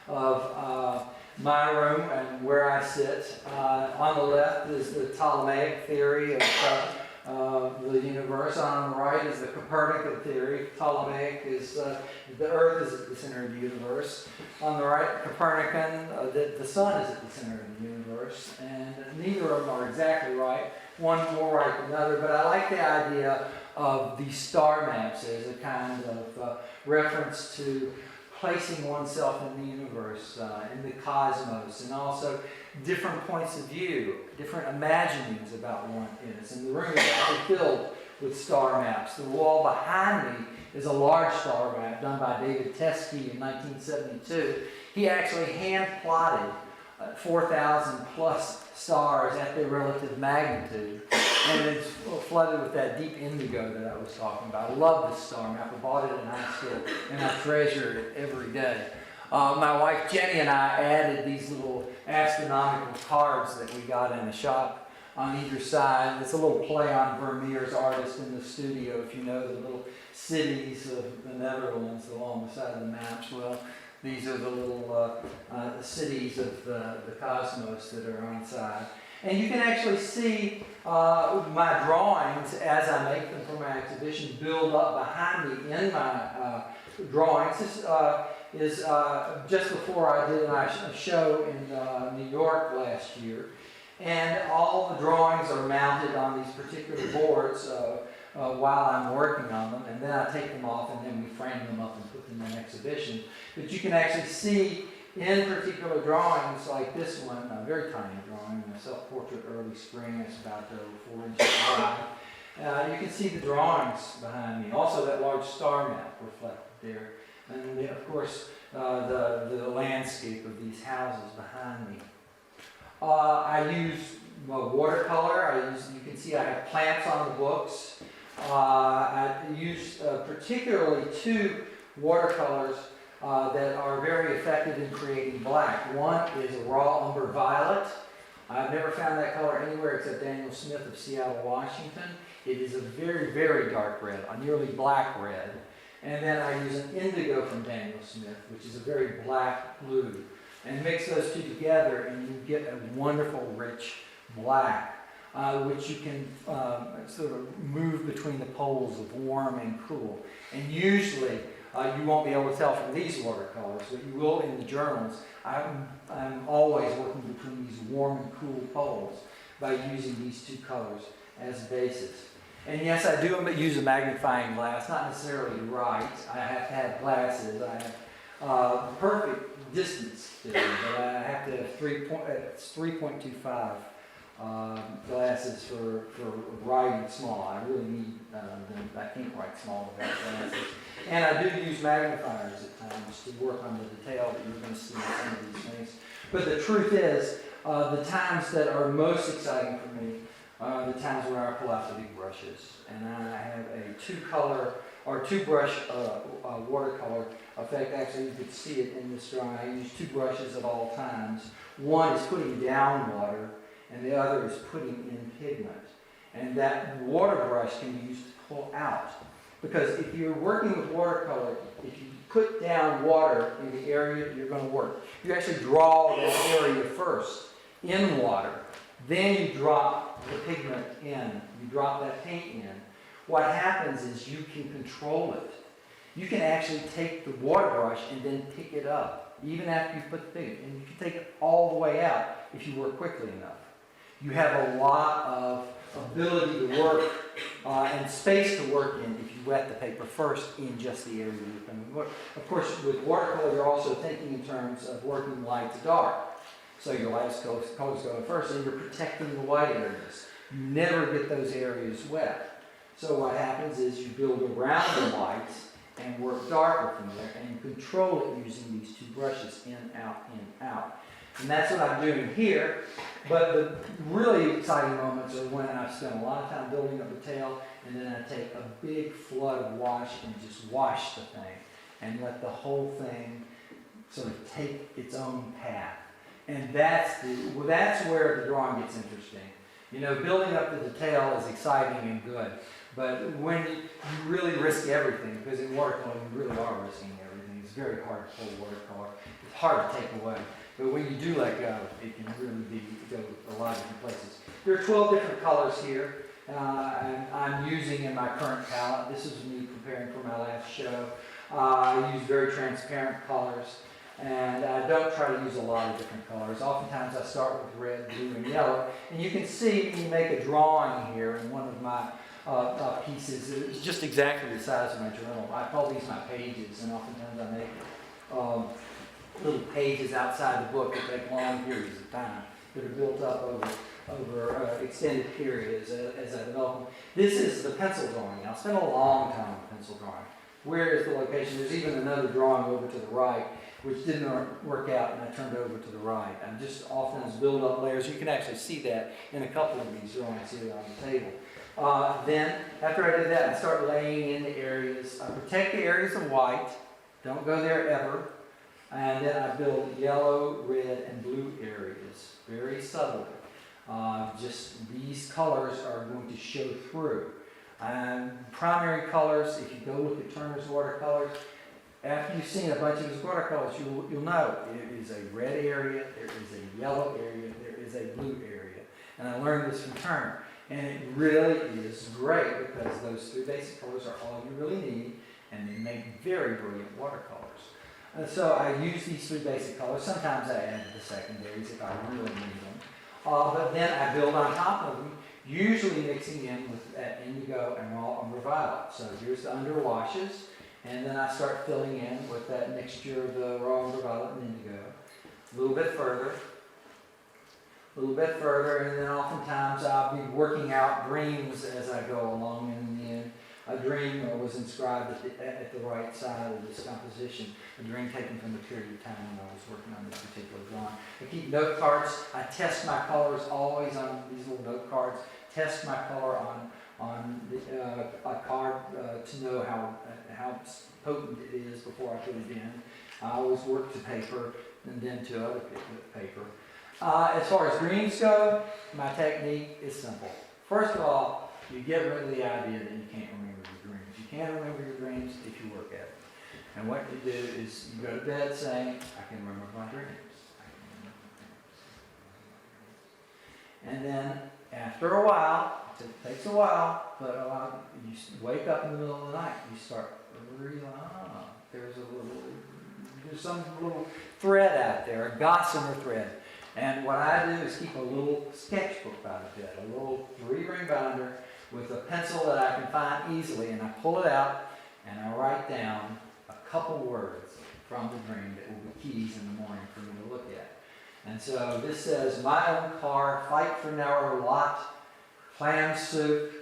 of my room and where I sit. On the left is the Ptolemaic theory of the universe. On the right is the Copernican theory. Ptolemaic is the Earth is at the center of the universe. On the right, Copernican, the sun is at the center of the universe. And neither of them are exactly right. One more right than another. But I like the idea of these star maps as a kind of reference to placing oneself in the universe, in the cosmos, and also different points of view, different imaginings about what one is. And the room is actually filled with star maps. The wall behind me is a large star map done by David Teskey in 1972. He actually hand-plotted 4,000 plus stars at their relative magnitude, and it's flooded with that deep indigo that I was talking about. I love this star map. I bought it in high school, and I treasure it every day. My wife Jenny and I added these little astronomical cards that we got in the shop on either side. It's a little play on Vermeer's Artist in the Studio, if you know the little cities of the Netherlands along the side of the maps. Well, these are the little cities of the cosmos that are on side. And you can actually see my drawings as I make them for my exhibition build up behind me in my drawings. This is just before I did a show in New York last year. And all the drawings are mounted on these particular boards while I'm working on them. And then I take them off and then we frame them up and put them in an exhibition. But you can actually see in particular drawings like this one, a very tiny drawing, a self-portrait early spring, it's about 4 inches wide. You can see the drawings behind me. Also that large star map reflected there. And then, of course, the landscape of these houses behind me. I use watercolor. You can see I have plants on the books. I use particularly 2 watercolors that are very effective in creating black. One is a raw umber violet. I've never found that color anywhere except Daniel Smith of Seattle, Washington. It is a very, very dark red, a nearly black red. And then I use an indigo from Daniel Smith, which is a very black blue. And mix those 2 together and you get a wonderful rich black, which you can sort of move between the poles of warm and cool. And usually you won't be able to tell from these watercolors, but you will in the journals. I'm always working between these warm and cool poles by using these 2 colors as basis. And yes, I do use a magnifying glass, not necessarily right. I have to have glasses. I have perfect distance to it, but I have to have 3.25 glasses for writing small. I really need them. I can't write small without glasses. And I do use magnifiers at times to work on the detail that you're going to see in some of these things. But the truth is, the times that are most exciting for me are the times where I pull out the big brushes. And I have a 2-color or 2-brush watercolor effect. Actually, you could see it in this drawing. I use 2 brushes at all times. One is putting down water, and the other is putting in pigment. And that water brush can be used to pull out. Because if you're working with watercolor, if you put down water in the area you're going to work, you actually draw that area first in water. Then you drop the pigment in. You drop that paint in. What happens is you can control it. You can actually take the water brush and then pick it up, even after you put the pigment. And you can take it all the way out if you work quickly enough. You have a lot of ability to work and space to work in if you wet the paper first in just the area you're going to work. Of course, with watercolor, you're also thinking in terms of working light to dark. So your lightest colors go in first, and you're protecting the white areas. You never get those areas wet. So what happens is you build around the lights and work darker from there, and you control it using these 2 brushes, in, out, in, out. And that's what I'm doing here. But the really exciting moments are when I've spent a lot of time building up the tail, and then I take a big flood of wash and just wash the thing, and let the whole thing sort of take its own path. And that's where the drawing gets interesting, You know, building up the detail is exciting and good, but when you really risk everything, because in watercolor you really are risking everything. It's very hard to pull watercolor. It's hard to take away. But when you do let go, it can really go a lot of different places. There are 12 different colors here, and I'm using in my current palette. This is me preparing for my last show. I use very transparent colors, and I don't try to use a lot of different colors. Oftentimes I start with red, blue, and yellow. And you can see when you make a drawing here in one of my pieces, it's just exactly the size of my journal. I call these my pages, and oftentimes I make little pages outside the book that take long periods of time that are built up over extended periods as I develop them. This is the pencil drawing. I spent a long time with pencil drawing. Where is the location? There's even another drawing over to the right, which didn't work out, and I turned over to the right. I'm just often build up layers. You can actually see that in a couple of these drawings here on the table. Then, after I do that, I start laying in the areas. I protect the areas of white. Don't go there ever. And then I build yellow, red, and blue areas, very subtly. Just these colors are going to show through. Primary colors, if you go look at Turner's watercolors, after you've seen a bunch of his watercolors, you'll know there is a red area, there is a yellow area, there is a blue area. And I learned this from Turner. And it really is great because those three basic colors are all you really need, and they make very brilliant watercolors. And so I use these three basic colors. Sometimes I add the secondaries if I really need them. But then I build on top of them, usually mixing in with that indigo and raw umber violet. So here's the underwashes, and then I start filling in with that mixture of the raw umber violet and indigo. A little bit further, and then oftentimes I'll be working out dreams as I go along, and in the end, a dream was inscribed at the right side of this composition, a dream taken from the period of time when I was working on this particular drawing. I keep note cards. I test my colors always on these little note cards. Test my color on a card to know how potent it is before I put it in. I always work to paper and then to other paper. As far as dreams go, my technique is simple. First of all, you get rid of the idea that you can't remember your dreams. You can't remember your dreams if you work at it. And what you do is you go to bed saying, I can remember my dreams. And then after a while, it takes a while, but you wake up in the middle of the night, you start realizing, there's some little thread out there, a gossamer thread. And what I do is keep a little sketchbook by the bed, a little 3-ring binder with a pencil that I can find easily, and I pull it out and I write down a couple words from the dream that will be keys in the morning for me to look at. And so this says, my own car, fight for an hour lot, clam soup,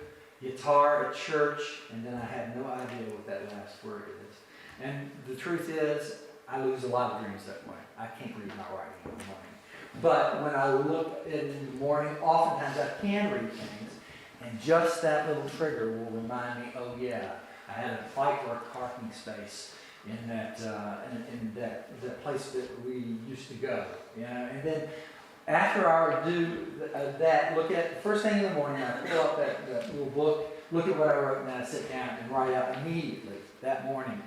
guitar at church, and then I have no idea what that last word is. And the truth is, I lose a lot of dreams that way. I can't read my writing in the morning. But when I look at it in the morning, oftentimes I can read things, and just that little trigger will remind me, oh yeah, I had to fight for a parking space in that place that we used to go. You know? And then after I do that, look at the first thing in the morning, I pull up that little book, look at what I wrote, and then I sit down and write out immediately that morning.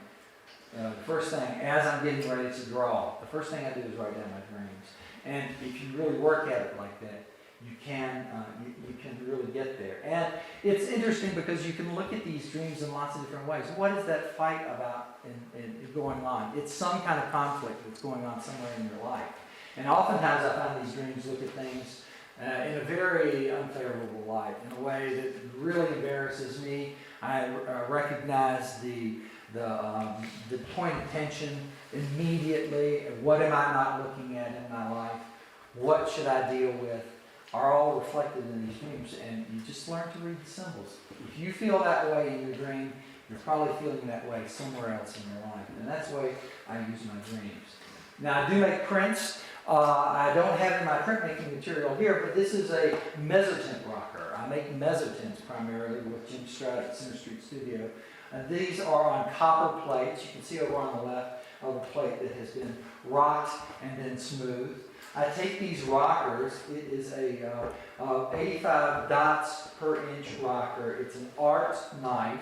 The first thing, as I'm getting ready to draw, the first thing I do is write down my dreams. And if you really work at it like that, you can really get there. And it's interesting because you can look at these dreams in lots of different ways. What is that fight about in going on? It's some kind of conflict that's going on somewhere in your life. And oftentimes I find these dreams look at things in a very unfavorable light, in a way that really embarrasses me. I recognize the point of tension immediately. What am I not looking at in my life? What should I deal with? Are all reflected in these dreams, and you just learn to read the symbols. If you feel that way in your dream, you're probably feeling that way somewhere else in your life, and that's the way I use my dreams. Now, I do make prints. I don't have in my printmaking material here, but this is a Mezzotint Rocker. I make mezzotints primarily with Jim Stroud at Center Street Studio. And these are on copper plates. You can see over on the left of a plate that has been rocked and then smoothed. I take these rockers. It is a 85 dots per inch rocker. It's an art knife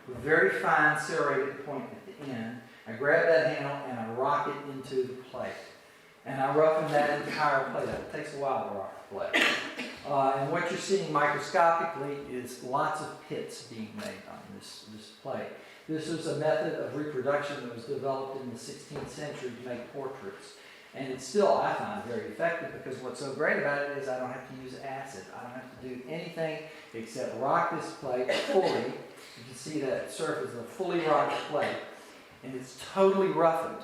with very fine serrated point at the end. I grab that handle and I rock it into the plate. And I roughen that entire plate up. It takes a while to rock the plate. And what you're seeing microscopically is lots of pits being made on this plate. This was a method of reproduction that was developed in the 16th century to make portraits. And it's still, I find, very effective because what's so great about it is I don't have to use acid. I don't have to do anything except rock this plate fully. You can see that surface is a fully rocked plate. And it's totally roughened.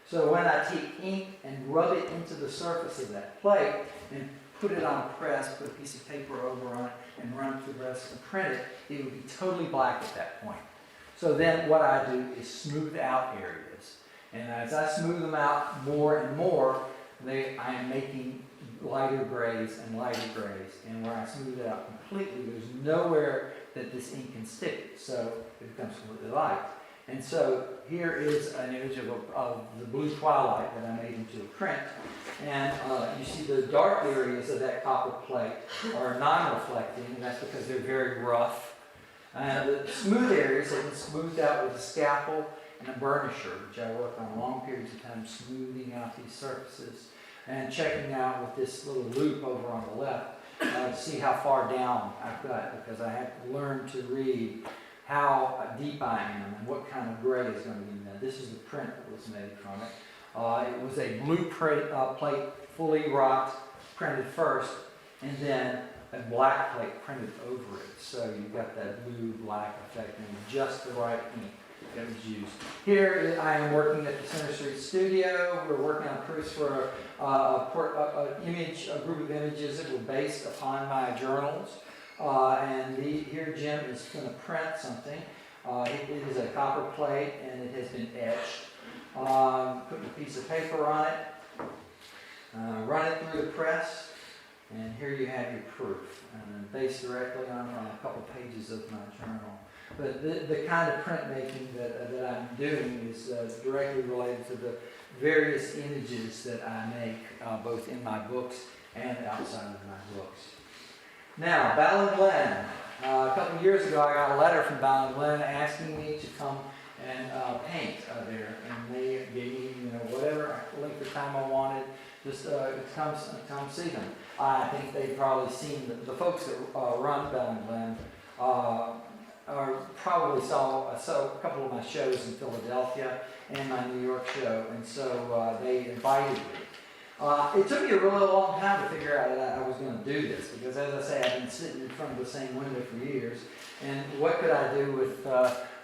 So when I take ink and rub it into the surface of that plate and put it on a press, put a piece of paper over on it, and run it through the rest and print it, it would be totally black at that point. So then what I do is smooth out areas. And as I smooth them out more and more, I am making lighter grays and lighter grays. And where I smooth it out completely, there's nowhere that this ink can stick. So it becomes completely light. And so here is an image of the blue twilight that I made into a print. And you see the dark areas of that copper plate are non-reflecting, and that's because they're very rough. The smooth areas have been smoothed out with a scalpel and a burnisher, which I work on long periods of time smoothing out these surfaces and checking out with this little loop over on the left to see how far down I've got, because I have to learn to read how deep I am and what kind of gray is going to be in there. This is the print that was made from it. It was a blue plate, fully rocked, printed first, and then a black plate printed over it. So you've got that blue-black effect and just the right ink that was used. Here I am working at the Center Street Studio. We're working on proofs for a group of images that were based upon my journals. Here Jim is going to print something. It is a copper plate and it has been etched. Putting a piece of paper on it, run it through the press, and here you have your proof, based directly on a couple pages of my journal. But the kind of printmaking that I'm doing is directly related to the various images that I make, both in my books and outside of my books. Now, Ballinglen. A couple of years ago, I got a letter from Ballinglen asking me to come and paint there, and they gave me, whatever length of time I wanted. Just come see them. I think they've probably seen the folks that run Ballinglen probably saw a couple of my shows in Philadelphia and my New York show, and so they invited me. It took me a really long time to figure out that I was going to do this, because as I say, I've been sitting in front of the same window for years, and what could I do with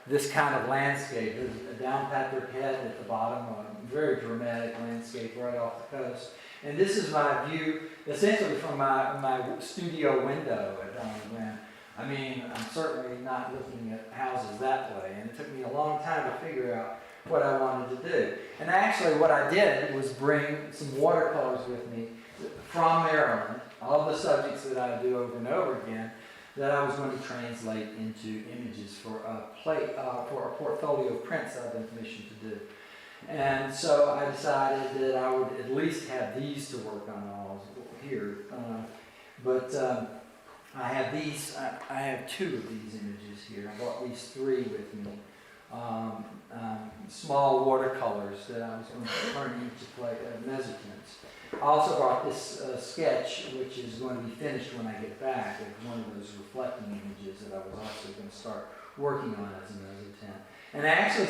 this kind of landscape? There's a down-pattered head at the bottom, a very dramatic landscape right off the coast. And this is my view, essentially from my studio window at Ballinglen. I mean, I'm certainly not looking at houses that way, and it took me a long time to figure out what I wanted to do. And actually what I did was bring some watercolors with me from Maryland, all the subjects that I do over and over again, that I was going to translate into images for a portfolio of prints that I've been commissioned to do. And so I decided that I would at least have these to work on all here. I have these. I have two of these images here. I brought these three with me. Small watercolors that I was going to turn into Mezzotints. I also brought this sketch, which is going to be finished when I get back. It's one of those reflecting images that I was also going to start working on as a Mezzotint. And I actually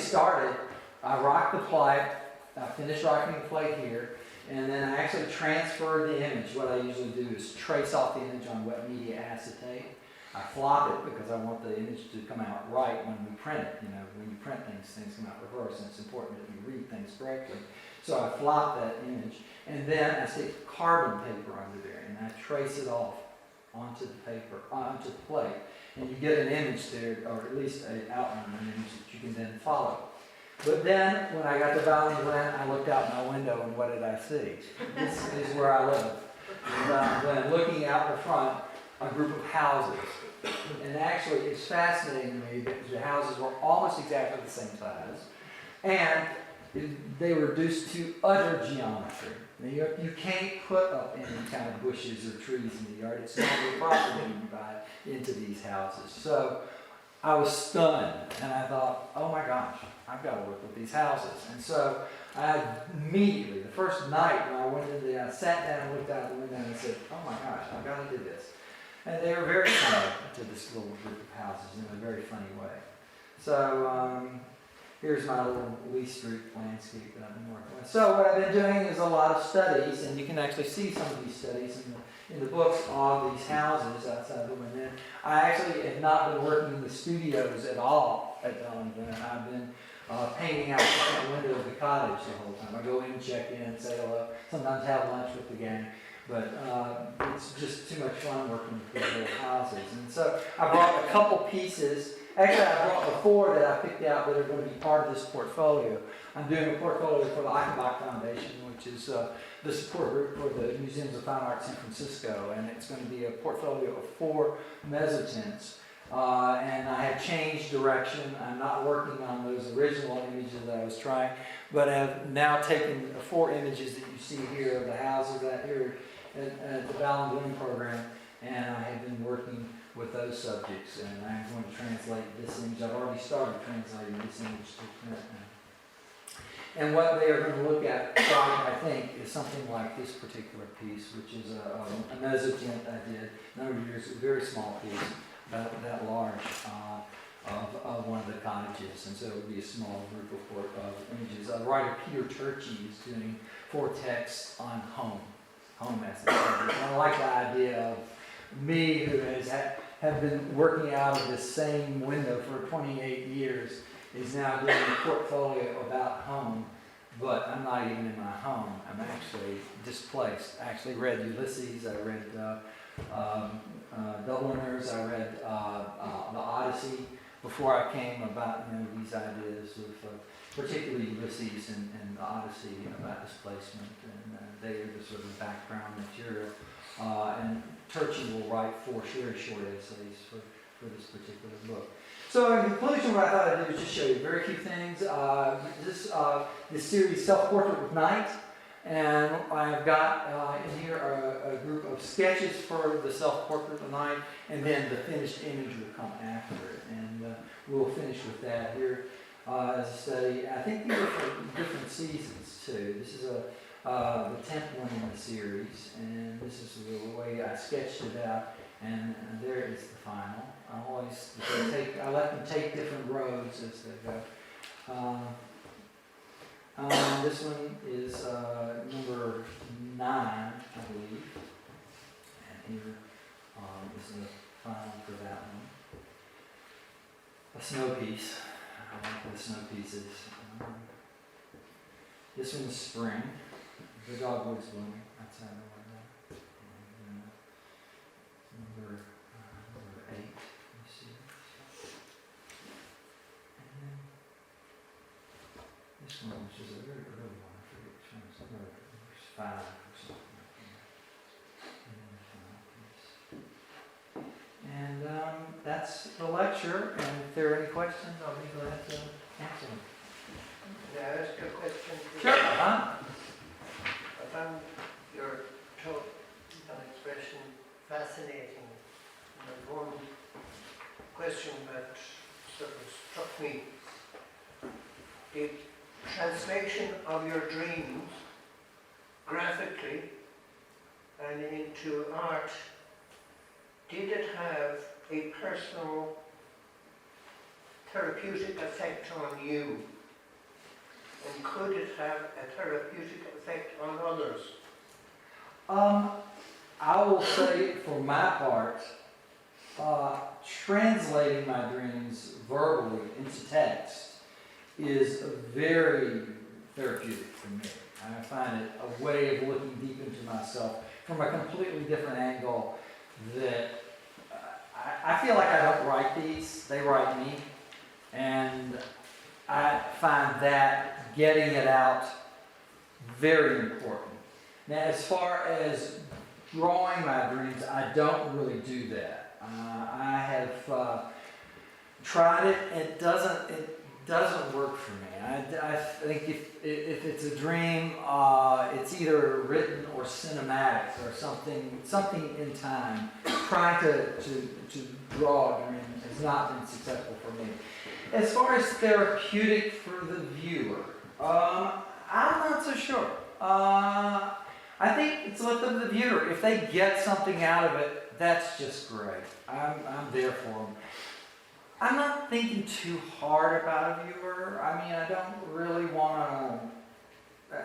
I rocked the plate, I finished rocking the plate here, and then I actually transferred the image. What I usually do is trace off the image on wet media acetate. I flop it because I want the image to come out right when we print it. When you print things come out reverse, and it's important that you read things correctly. So I flop that image, and then I stick carbon paper under there, and I trace it off onto the paper, onto the plate, and you get an image there, or at least an outline of an image that you can then follow. But then, when I got to Ballinglen, I looked out my window, and what did I see? This is where I live. In Ballinglen, looking out the front, a group of houses. And actually, it's fascinating to me that the houses were almost exactly the same size, and they were reduced to utter geometry. Now, you can't put up any kind of bushes or trees in the yard. It's not the property you buy into these houses. So I was stunned, and I thought, oh my gosh, I've got to work with these houses. And so I immediately, the first night when I went in there, I sat down and looked out the window and I said, oh my gosh, I've got to do this. And they were very similar to this little group of houses in a very funny way. So here's my little Lee Street landscape that I've been working with. So what I've been doing is a lot of studies, and you can actually see some of these studies in the books of these houses outside the window. I actually have not been working in the studios at all at Ballinglen. I've been painting out the front window of the cottage the whole time. I go in, check in, say hello, sometimes have lunch with the gang. But it's just too much fun working with these little houses. And so I brought a couple pieces. Actually, I brought 4 that I picked out that are going to be part of this portfolio. I'm doing a portfolio for the Ritchie Foundation, which is the support group for the Museums of Fine Art San Francisco. And it's going to be a portfolio of 4 mezzotints. And I have changed direction. I'm not working on those original images that I was trying, but I've now taken the 4 images that you see here of the houses that here at the Ballinglen program, and I have been working with those subjects, and I'm going to translate this image. I've already started translating this image to print now. And what they are going to look at, I think, is something like this particular piece, which is a mezzotint I did a number of years, a very small piece, about that large, of one of the cottages, and so it would be a small group of images. Writer Peter Ritchie is doing 4 texts on home as the subject. And I like the idea of me, who have been working out of this same window for 28 years, is now doing a portfolio about home, but I'm not even in my home. I'm actually displaced. I actually read Ulysses, I read Dubliners, I read the Odyssey before I came about these ideas of particularly Ulysses and the Odyssey about displacement, and they are the sort of background material. And Ritchie will write 4 very short essays for this particular book. So in conclusion, what I thought I'd do is just show you very few things. This series, Self-Portrait with Night, and I've got in here a group of sketches for the Self-Portrait of Night, and then the finished image will come after it. And we'll finish with that here as a study. I think these are for different seasons too. This is the 10th one in the series, and this is the way I sketched it out, and there is the final. I let them take different roads as they go. This one is number 9, I believe, and here is the final for that one. A snow piece. I like the snow pieces. This one's spring. The dogwood's blooming outside the window. Number 8, you see. And then this one, which is a very early one, I forget which one it's number 5 or something like that. And then the final piece. And that's the lecture, and if there are any questions, I'll be glad to answer them.
May I ask a question?
Sure.
I found your talk and expression fascinating. And there's one question that sort of struck me. The translation of your dreams graphically and into art, did it have a personal therapeutic effect on you? And could it have a therapeutic effect on others?
I will say, for my part, translating my dreams verbally into text is very therapeutic for me. I find it a way of looking deep into myself from a completely different angle that I feel like I don't write these, they write me. And I find that getting it out very important. Now, as far as drawing my dreams, I don't really do that. I have tried it. It doesn't work for me. I think if it's a dream, it's either written or cinematic or something in time. Trying to draw a dream has not been successful for me. As far as therapeutic for the viewer, I'm not so sure. I think it's up to the viewer. If they get something out of it, that's just great. I'm there for them. I'm not thinking too hard about a viewer. I mean, I don't really want to.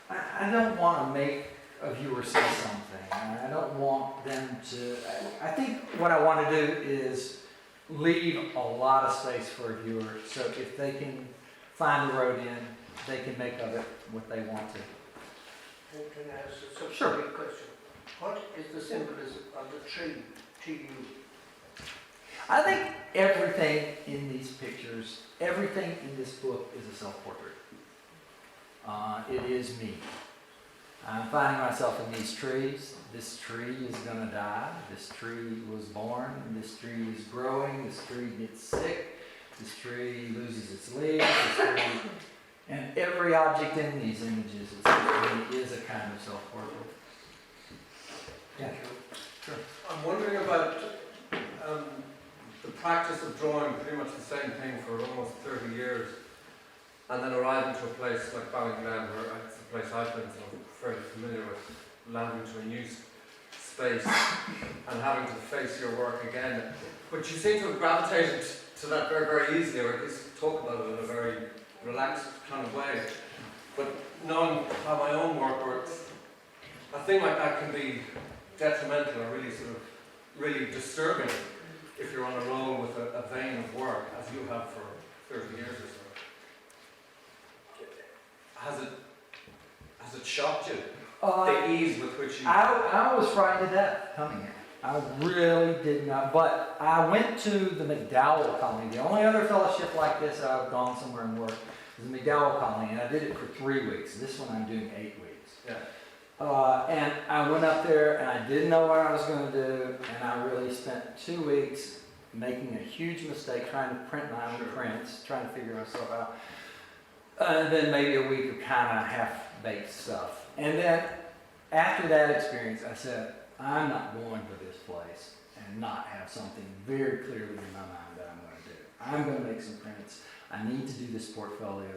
I don't want to make a viewer say something. I don't want them to. I think what I want to do is leave a lot of space for a viewer, so if they can find the road in, they can make of it what they want to.
Can I ask a subsequent
Sure.
question? What is the symbolism of the tree to you?
I think everything in these pictures, everything in this book is a self-portrait. It is me. I'm finding myself in these trees. This tree is going to die. This tree was born. This tree is growing. This tree gets sick. This tree loses its leaves. This tree, and every object in these images is a kind of self-portrait. Yeah, sure.
I'm wondering about the practice of drawing pretty much the same thing for almost 30 years, and then arriving to a place like Ballinglen, where it's a place I've been, so I'm fairly familiar with, landing to a new space and having to face your work again. But you seem to have gravitated to that very, very easily, or at least talk about it in a very relaxed kind of way. But knowing how my own work works, a thing like that can be detrimental or really disturbing if you're on a roll with a vein of work, as you have for 30 years or so. Has it shocked you? The ease with which you...
I was frightened to death coming here. I really did not. But I went to the McDowell Colony. The only other fellowship like this I've gone somewhere and worked is the McDowell Colony, and I did it for 3 weeks. This one I'm doing 8 weeks.
Yeah.
And I went up there, and I didn't know what I was going to do, and I really spent 2 weeks making a huge mistake, trying to print my own prints, trying to figure myself out. And then maybe a week of kind of half-baked stuff. And then after that experience, I said, I'm not going to this place and not have something very clearly in my mind that I'm going to do. I'm going to make some prints. I need to do this portfolio.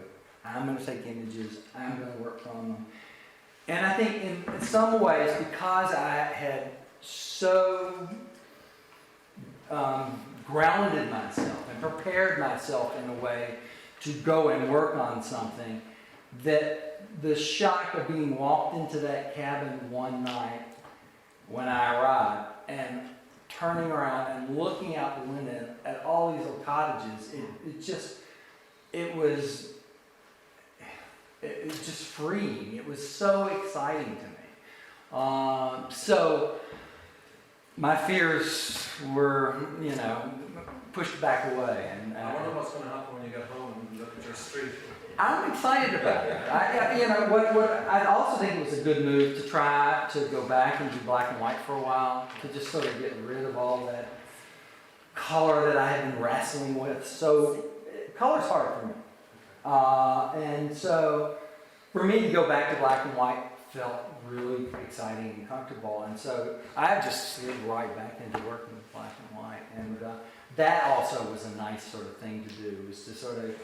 I'm going to take images. I'm going to work from them. And I think in some ways, because I had so grounded myself and prepared myself in a way to go and work on something, that the shock of being walked into that cabin one night when I arrived and turning around and looking out the window at all these little cottages, it was just freeing. It was so exciting to me. So my fears were, pushed back away. And
I wonder what's going to happen when you get home and look at your street.
I'm excited about it. I also think it was a good move to try to go back and do black and white for a while, to just sort of get rid of all that color that I had been wrestling with. So color's hard for me. And so for me to go back to black and white felt really exciting and comfortable. And so I just slid right back into working with black and white. And that also was a nice sort of thing to do, was to sort of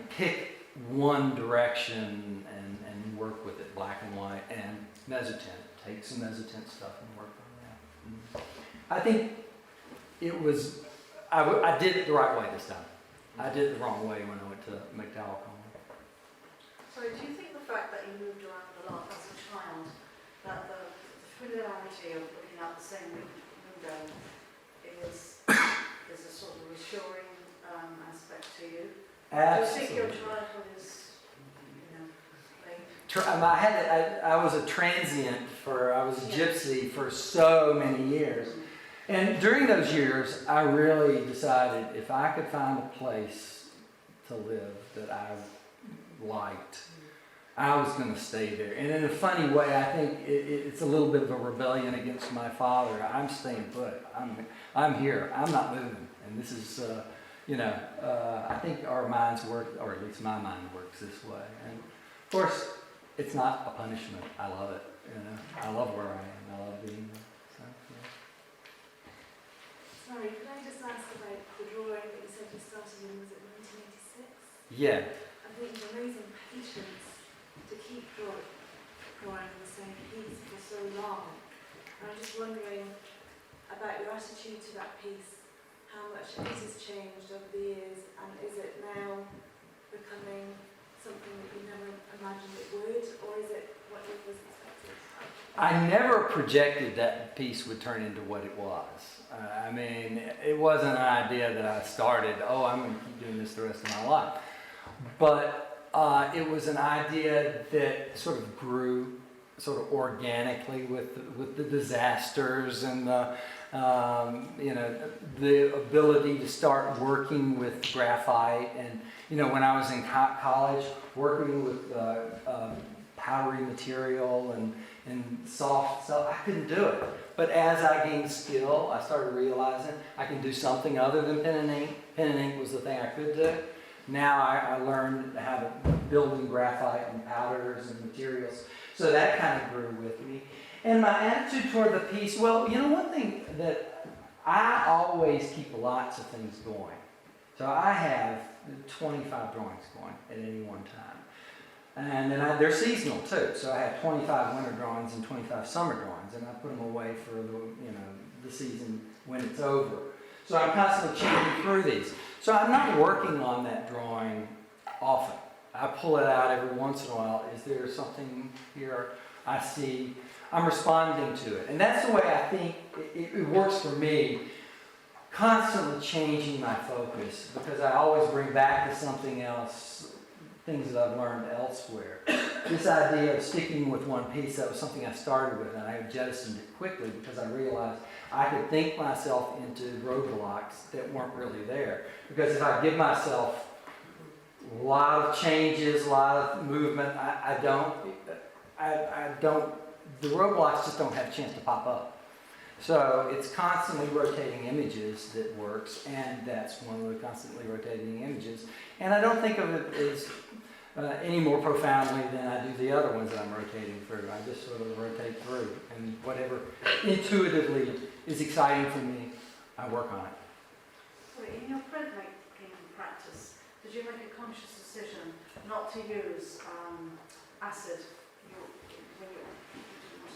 pick one direction and work with it, black and white, and Mezzotint. Take some Mezzotint stuff and work on that. I think it was, I did it the right way this time. I did it the wrong way when I went to McDowell Colony.
So do you think the fact that you moved around a lot as a child, that the familiarity of looking out the same window is a sort of reassuring aspect to you?
Absolutely.
Do you think your childhood is, like...
I was a transient I was a gypsy for so many years. And during those years, I really decided if I could find a place to live that I liked, I was going to stay there. And in a funny way, I think it's a little bit of a rebellion against my father. I'm staying put. I'm here. I'm not moving. And this is, I think our minds work, or at least my mind works this way. And of course, it's not a punishment. I love it. I love where I am. I love being there. So, yeah.
Sorry, could I just ask about the drawing that you said you started in, was it 1986?
Yeah.
I think it's amazing patience to keep drawing the same piece for so long. And I'm just wondering about your attitude to that piece, how much it has changed over the years, and is it now becoming something that you never imagined it would, or is it what you was expected?
I never projected that piece would turn into what it was. I mean, it wasn't an idea that I started, I'm going to keep doing this the rest of my life. But it was an idea that sort of grew sort of organically with the disasters and the ability to start working with graphite. And, when I was in college, working with powdery material and soft stuff, I couldn't do it. But as I gained skill, I started realizing I can do something other than pen and ink. Pen and ink was the thing I could do. Now I learned how to build in graphite and powders and materials. So that kind of grew with me. And my attitude toward the piece, one thing that I always keep lots of things going. So I have 25 drawings going at any one time. And then they're seasonal too. So I have 25 winter drawings and 25 summer drawings. And I put them away for the season when it's over. So I'm constantly changing through these. So I'm not working on that drawing often. I pull it out every once in a while. Is there something here I see? I'm responding to it. And that's the way I think it works for me, constantly changing my focus, because I always bring back to something else, things that I've learned elsewhere. This idea of sticking with one piece, that was something I started with, and I jettisoned it quickly because I realized I could think myself into roadblocks that weren't really there. Because if I give myself a lot of changes, a lot of movement, I don't, the roadblocks just don't have a chance to pop up. So it's constantly rotating images that works, and that's one of the constantly rotating images. And I don't think of it as any more profoundly than I do the other ones that I'm rotating through. I just sort of rotate through, and whatever intuitively is exciting for me, I work on it.
Sorry, in your printmaking practice, did you make a conscious decision not to use acid when you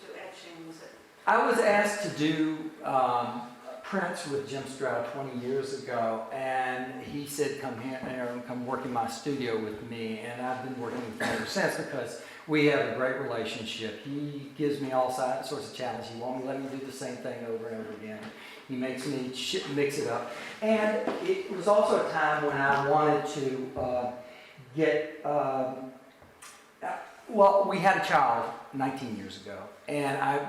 do etching? Was it?
I was asked to do prints with Jim Stroud 20 years ago, and he said, come here and come work in my studio with me, and I've been working with him ever since because we have a great relationship. He gives me all sorts of challenges. He won't let me do the same thing over and over again. He makes me mix it up. And it was also a time when I wanted to we had a child 19 years ago, and I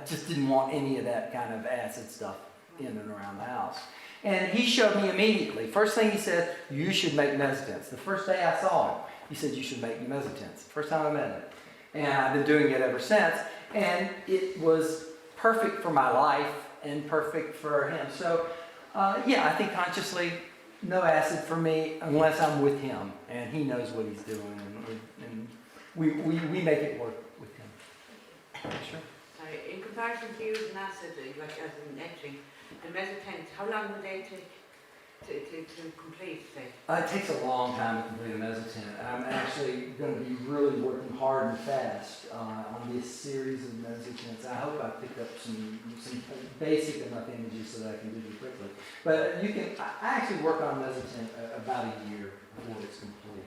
just didn't want any of that kind of acid stuff in and around the house. And he showed me immediately. First thing he said, you should make mezzotints. The first day I saw him, he said, you should make mezzotints. First time I met him. And I've been doing it ever since. And it was perfect for my life and perfect for him. So, I think consciously, no acid for me unless I'm with him. And he knows what he's doing. And we make it work with him. Sure.
Sorry, in comparison to using acid, like as in etching, and Mezzotint, how long would they take to complete, say?
It takes a long time to complete a Mezzotint. I'm actually going to be really working hard and fast on this series of Mezzotints. I hope I picked up some basic enough images so that I can do them quickly. But I actually work on Mezzotint about a year before it's complete.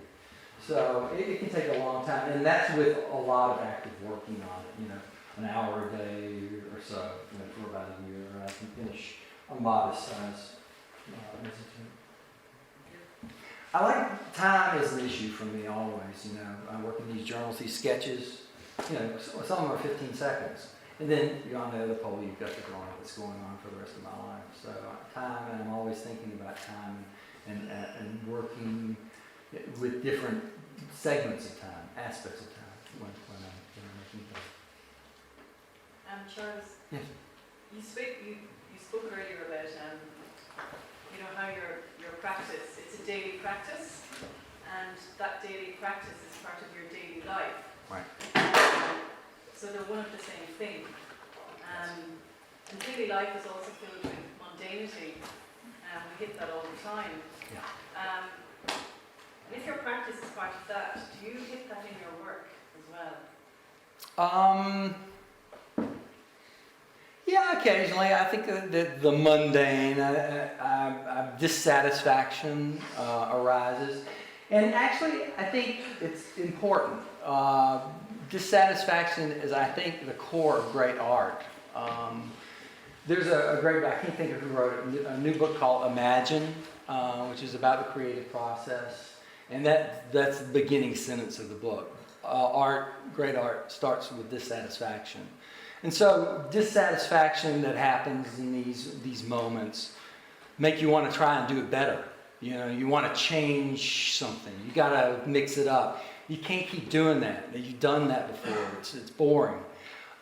So it can take a long time, and that's with a lot of active working on it, an hour a day or so, for about a year. I can finish a modest size Mezzotint. I like time as an issue for me always, I work in these journals, these sketches, some of them are 15 seconds. And then you're on the other pole, you've got the drawing that's going on for the rest of my life. So time, and I'm always thinking about time and working with different segments of time, aspects of time when I'm making things.
Charles,
Yes.
you spoke earlier about you know, how your practice, it's a daily practice, and that daily practice is part of your daily life.
Right.
So they're one of the same thing. And daily life is also filled with mundanity. We hit that all the time.
Yeah.
And if your practice is part of that, do you hit that in your work as well?
Yeah, occasionally. I think that the mundane, dissatisfaction arises. And actually, I think it's important. Dissatisfaction is, I think, the core of great art. There's a great, I can't think of who wrote it, a new book called Imagine, which is about the creative process. And that's the beginning sentence of the book. Great art starts with dissatisfaction. And so dissatisfaction that happens in these moments make you want to try and do it better. You know, you want to change something. You got to mix it up. You can't keep doing that. You've done that before. It's boring.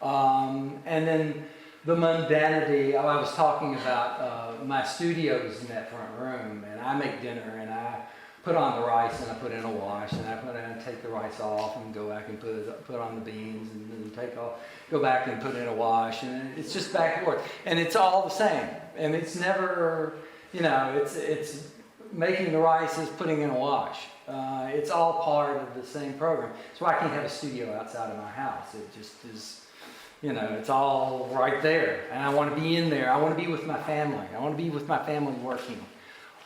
And then the mundanity. I was talking about my studio is in that front room, and I make dinner, and I put on the rice, and I put in a wash, and I take the rice off, and go back and put on the beans, and then go back and put in a wash, and it's just back and forth, and it's all the same, and it's never, you know, it's making the rice is putting in a wash. It's all part of the same program. That's why I can't have a studio outside of my house. It just is, you know, it's all right there. And I want to be in there. I want to be with my family. I want to be with my family working.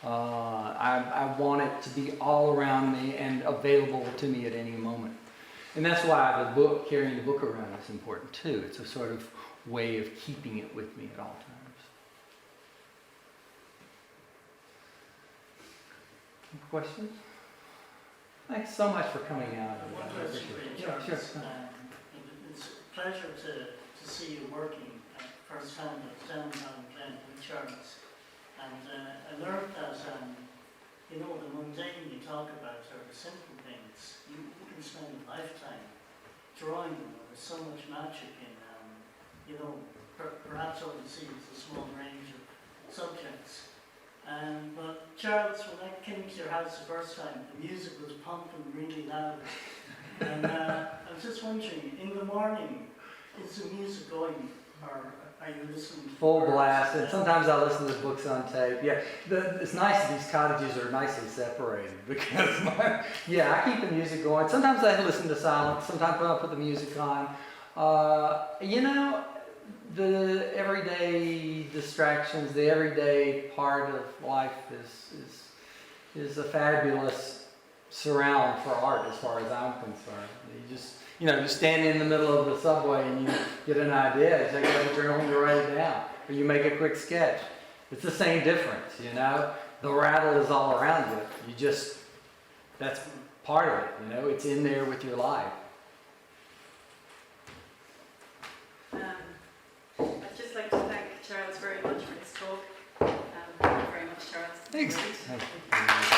I want it to be all around me and available to me at any moment. And that's why the book, carrying the book around is important too. It's a sort of way of keeping it with me at all times. Questions? Thanks so much for coming out.
One question for you,
Yeah,
Charles.
sure.
It's a pleasure to see you working firsthand at downtown Glen with Charles. And I learned that, you know, the mundane you talk about are the simple things. You can spend a lifetime drawing them. There's so much magic in, you know, perhaps all you see is a small range of subjects. But Charles, when I came to your house the first time, the music was pumping really loud. And I was just wondering, in the morning, is the music going, or are you listening to
Full
words?
blast, and sometimes I listen to the books on tape. Yeah, it's nice that these cottages are nicely separated because, I keep the music going. Sometimes I listen to silence. Sometimes I'll put the music on. You know, the everyday distractions, the everyday part of life is a fabulous surround for art, as far as I'm concerned. You stand in the middle of the subway and you get an idea, you take it out your journal and you write it down, or you make a quick sketch. It's the same difference, you know. The rattle is all around you. That's part of it, you know. It's in there with your life.
I'd just like to thank Charles very much for his talk. Thank you very much, Charles.
Thanks.
Great.
Thank you.